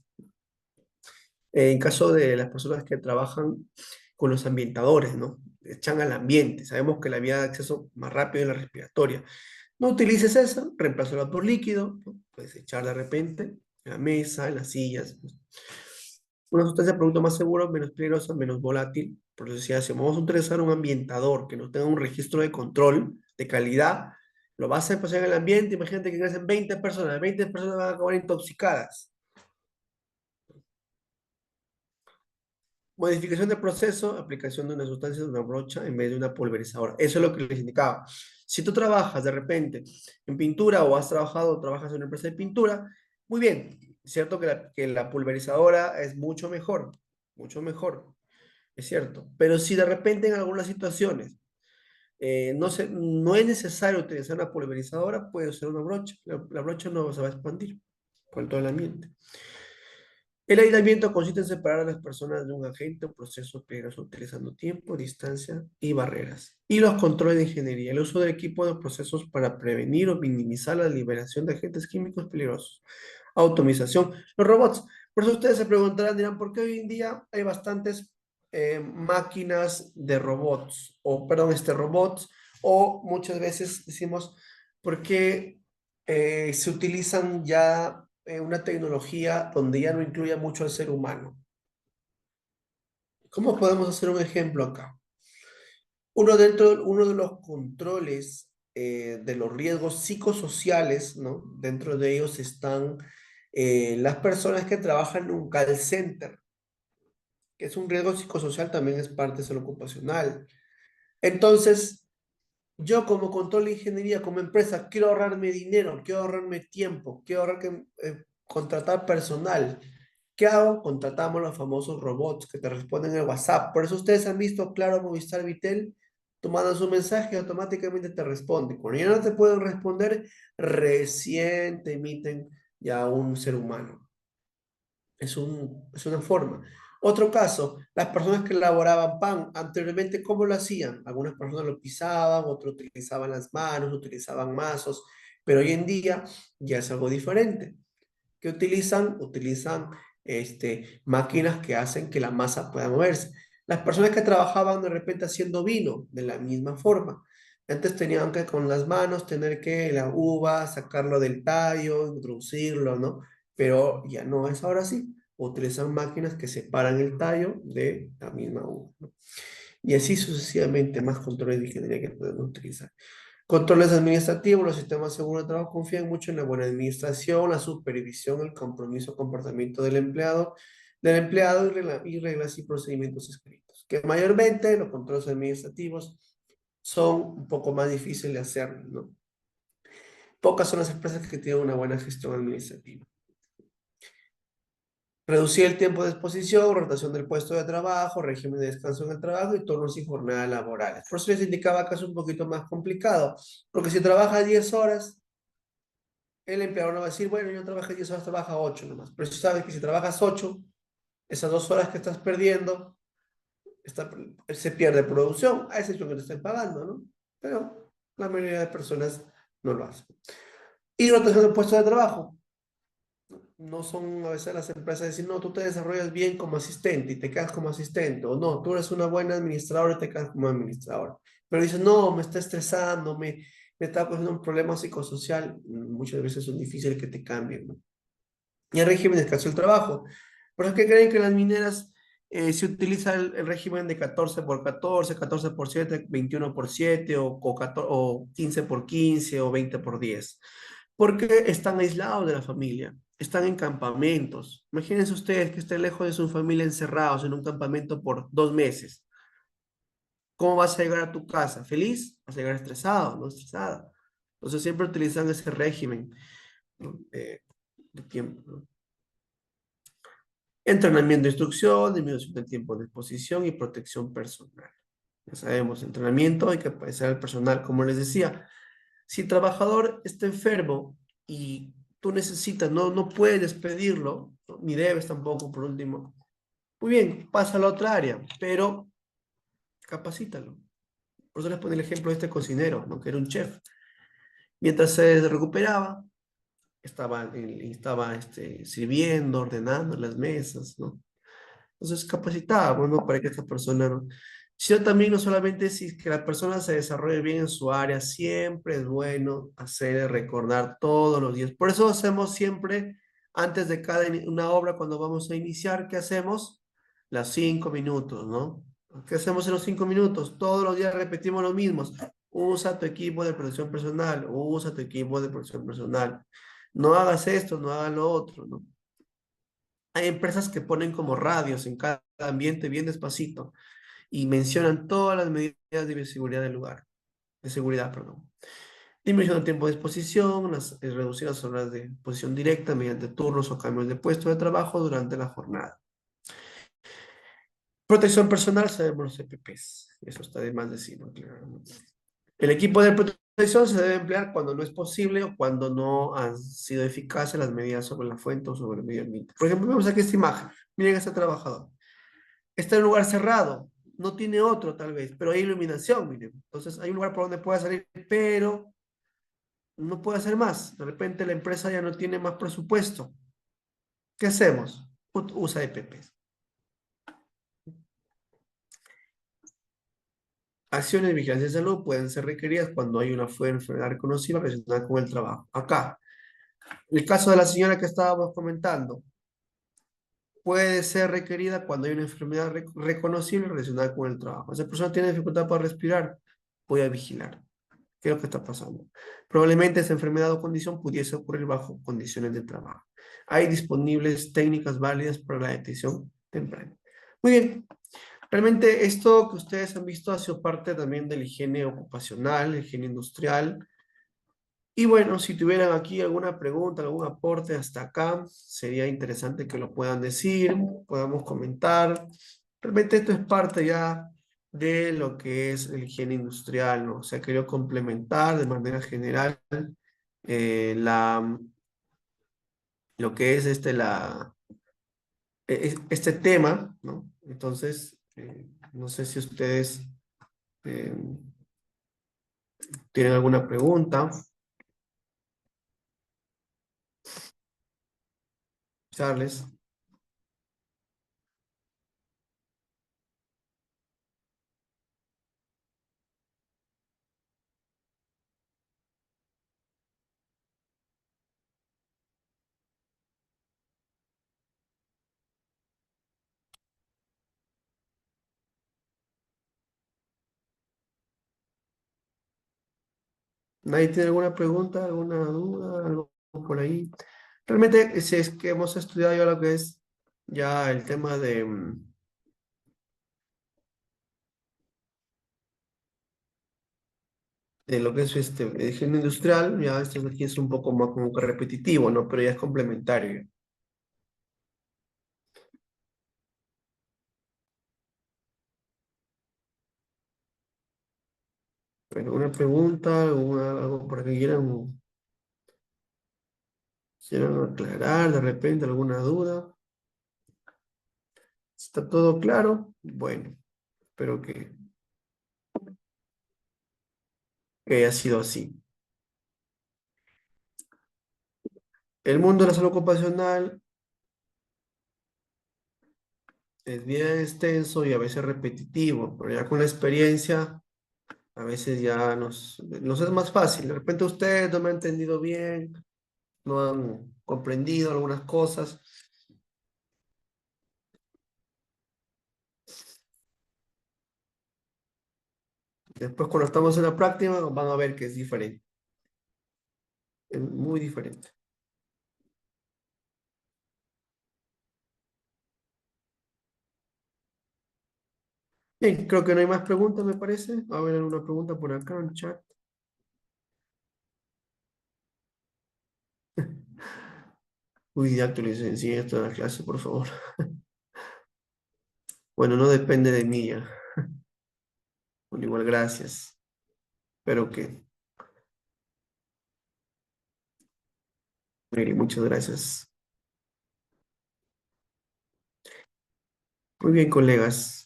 En caso de las personas que trabajan con los ambientadores, ¿no? Echan al ambiente. Sabemos que la vía de acceso más rápido es la respiratoria. No utilices esa, reemplázala por líquido, ¿no? Puedes echar de repente en la mesa, en las sillas. Una sustancia de producto más seguro, menos peligrosa, menos volátil. Por eso si vamos a utilizar un ambientador que no tenga un registro de control de calidad, lo vas a pasar en el ambiente, imagínate que crecen 20 personas van a acabar intoxicadas. Modificación de proceso, aplicación de una sustancia de una brocha en vez de una pulverizadora. Eso es lo que les indicaba. Si tú trabajas de repente en pintura o has trabajado o trabajas en una empresa de pintura, muy bien, es cierto que la pulverizadora es mucho mejor, es cierto. Pero si de repente en algunas situaciones no es necesario utilizar una pulverizadora, puede usar una brocha. La brocha no se va a expandir por todo el ambiente. El aislamiento consiste en separar a las personas de un agente o proceso peligroso utilizando tiempo, distancia y barreras. Y los controles de ingeniería, el uso del equipo de procesos para prevenir o minimizar la liberación de agentes químicos peligrosos. Automatización, los robots. Por eso ustedes se preguntarán, dirán, ¿por qué hoy en día hay bastantes máquinas de robots? O, perdón, robots, o muchas veces decimos, ¿por qué se utilizan ya una tecnología donde ya no incluya mucho al ser humano? ¿Cómo podemos hacer un ejemplo acá? Uno de los controles de los riesgos psicosociales, ¿no? Dentro de ellos están las personas que trabajan en un call center, que es un riesgo psicosocial, también es parte de salud ocupacional. Entonces, yo como control de ingeniería, como empresa, quiero ahorrarme dinero, quiero ahorrarme tiempo, quiero contratar personal. ¿Qué hago? Contratamos los famosos robots que te responden en el WhatsApp. Por eso ustedes han visto, claro, Movistar, Vitel, tú mandas un mensaje y automáticamente te responde. Cuando ya no te pueden responder, recién te emiten ya un ser humano. Es una forma. Otro caso, las personas que elaboraban pan, anteriormente, ¿cómo lo hacían? Algunas personas lo pisaban, otros utilizaban las manos, utilizaban mazos, pero hoy en día ya es algo diferente. ¿Qué utilizan? Utilizan máquinas que hacen que la masa pueda moverse. Las personas que trabajaban de repente haciendo vino, de la misma forma. Antes tenían que con las manos tener que la uva, sacarlo del tallo, introducirlo, ¿no? Pero ya no es ahora sí. Utilizan máquinas que separan el tallo de la misma uva, ¿no? Y así sucesivamente más controles de ingeniería que podemos utilizar. Controles administrativos, los sistemas seguros de trabajo confían mucho en la buena administración, la supervisión, el compromiso, comportamiento del empleado y reglas y procedimientos escritos. Que mayormente los controles administrativos son un poco más difíciles de hacer, ¿no? Pocas son las empresas que tienen una buena gestión administrativa. Reducir el tiempo de exposición, rotación del puesto de trabajo, régimen de descanso en el trabajo y turnos y jornadas laborales. Por eso les indicaba que es un poquito más complicado, porque si trabaja 10 horas, el empleador no va a decir, bueno, yo trabajé 10 horas, trabaja 8 nomás. Pero si sabes que si trabajas 8, esas 2 horas que estás perdiendo, está, se pierde producción, a excepción que te estén pagando, ¿no? Pero la mayoría de personas no lo hacen. Y rotación del puesto de trabajo. No son a veces las empresas decir, no, tú te desarrollas bien como asistente y te quedas como asistente, o no, tú eres una buena administradora y te quedas como administradora. Pero dices, no, me está estresando, me está causando un problema psicosocial, muchas veces es difícil que te cambien, ¿no? Y el régimen de descanso del trabajo. ¿Por eso que creen que en las mineras se utiliza el régimen de 14 por 14, 14 por 7, 21 por 7, o 15 por 15, o 20 por 10? Porque están aislados de la familia, están en campamentos. Imagínense ustedes que estén lejos de su familia encerrados en un campamento por 2 meses. ¿Cómo vas a llegar a tu casa? ¿Feliz? Vas a llegar estresado, no estresada. Entonces siempre utilizan ese régimen, ¿no? De tiempo, ¿no? Entrenamiento de instrucción, disminución del tiempo de exposición y protección personal. Ya sabemos, entrenamiento, hay que capacitar al personal, como les decía. Si el trabajador está enfermo y tú necesitas, no puedes despedirlo, ¿no? Ni debes tampoco, por último. Muy bien, pasa a la otra área, pero capacítalo. Por eso les pone el ejemplo de este cocinero, ¿no? Que era un chef. Mientras se recuperaba, estaba sirviendo, ordenando las mesas, ¿no? Entonces, capacitamos, ¿no? Para que esta persona, ¿no? Sino también no solamente si que la persona se desarrolle bien en su área, siempre es bueno hacer recordar todos los días. Por eso hacemos siempre, antes de una obra, cuando vamos a iniciar, ¿qué hacemos? Las 5 minutos, ¿no? ¿Qué hacemos en los 5 minutos? Todos los días repetimos los mismos. Usa tu equipo de protección personal, usa tu equipo de protección personal. No hagas esto, no hagas lo otro, ¿no? Hay empresas que ponen como radios en cada ambiente bien despacito y mencionan todas las medidas de bioseguridad del lugar, de seguridad, perdón. Disminución del tiempo de exposición, reducir las horas de exposición directa mediante turnos o cambios de puesto de trabajo durante la jornada. Protección personal, sabemos los EPPs, eso está de más decirlo, claro, ¿no? El equipo de protección se debe emplear cuando no es posible o cuando no han sido eficaces las medidas sobre la fuente o sobre el medio ambiente. Por ejemplo, vemos aquí esta imagen. Miren a este trabajador. Está en un lugar cerrado, no tiene otro tal vez, pero hay iluminación, miren. Entonces hay un lugar por donde pueda salir, pero no puede hacer más. De repente la empresa ya no tiene más presupuesto. ¿Qué hacemos? Usa EPPs. Acciones de vigilancia de salud pueden ser requeridas cuando hay una enfermedad reconocida relacionada con el trabajo. Acá, el caso de la señora que estábamos comentando, puede ser requerida cuando hay una enfermedad reconocible relacionada con el trabajo. Esa persona tiene dificultad para respirar, voy a vigilar. ¿Qué es lo que está pasando? Probablemente esa enfermedad o condición pudiese ocurrir bajo condiciones de trabajo. Hay disponibles técnicas válidas para la detección temprana. Muy bien. Realmente esto que ustedes han visto ha sido parte también de la higiene ocupacional, la higiene industrial. Y bueno, si tuvieran aquí alguna pregunta, algún aporte hasta acá, sería interesante que lo puedan decir, podamos comentar. Realmente esto es parte ya de lo que es la higiene industrial, ¿no? O sea, quería complementar de manera general lo que es este tema, ¿no? Entonces, no sé si ustedes eh, tienen alguna pregunta. Charles. ¿Nadie tiene alguna pregunta, alguna duda, algo por ahí? Realmente, si es que hemos estudiado ya lo que es ya el tema de lo que es higiene industrial, ya esto de aquí es un poco más como que repetitivo, ¿no? Pero ya es complementario. Bueno, una pregunta, algo por aquí quieran aclarar, de repente alguna duda. ¿Está todo claro? Bueno, espero que haya sido así. El mundo de la salud ocupacional es bien extenso y a veces repetitivo, pero ya con la experiencia a veces ya nos es más fácil. De repente ustedes no me han entendido bien, no han comprendido algunas cosas. Después cuando estamos en la práctica van a ver que es diferente, es muy diferente. Bien, creo que no hay más preguntas, me parece. A ver, alguna pregunta por acá en el chat. Uy, ya actualicé esto en la clase, por favor. Bueno, no depende de mí ya. Bueno, igual, gracias. Espero que... Mire, muchas gracias. Muy bien, colegas.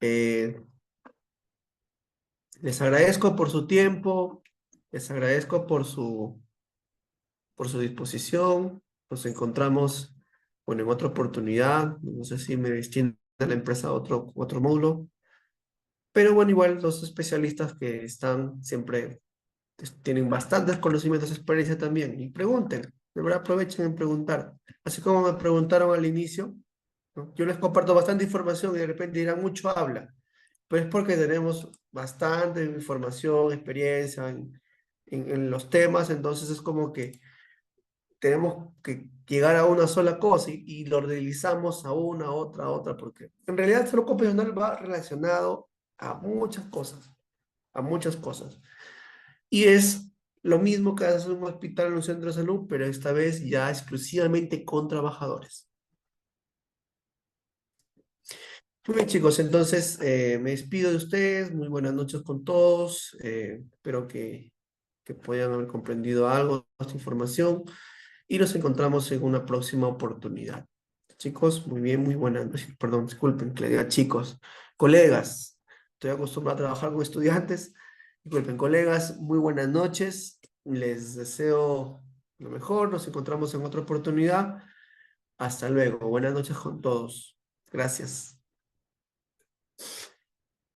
Eh, Les agradezco por su tiempo, les agradezco por su disposición. Nos encontramos, bueno, en otra oportunidad. No sé si me extiende la empresa a otro módulo. Pero bueno, igual los especialistas que están siempre tienen bastantes conocimientos y experiencia también. Y pregunten, de verdad aprovechen en preguntar. Así como me preguntaron al inicio, ¿no? Yo les comparto bastante información y de repente dirán mucho habla. Pero es porque tenemos bastante información, experiencia en los temas, entonces es como que tenemos que llegar a una sola cosa y lo deslizamos a una, a otra, porque en realidad el salud ocupacional va relacionado a muchas cosas, a muchas cosas. Y es lo mismo que hace un hospital en un centro de salud, pero esta vez ya exclusivamente con trabajadores. Muy bien, chicos, entonces me despido de ustedes. Muy buenas noches con todos. Espero que puedan haber comprendido algo de esta información y nos encontramos en una próxima oportunidad. Chicos, muy bien, muy buenas noches. Perdón, disculpen que le diga chicos. Colegas, estoy acostumbrado a trabajar con estudiantes. Disculpen, colegas, muy buenas noches. Les deseo lo mejor. Nos encontramos en otra oportunidad. Hasta luego. Buenas noches con todos. Gracias.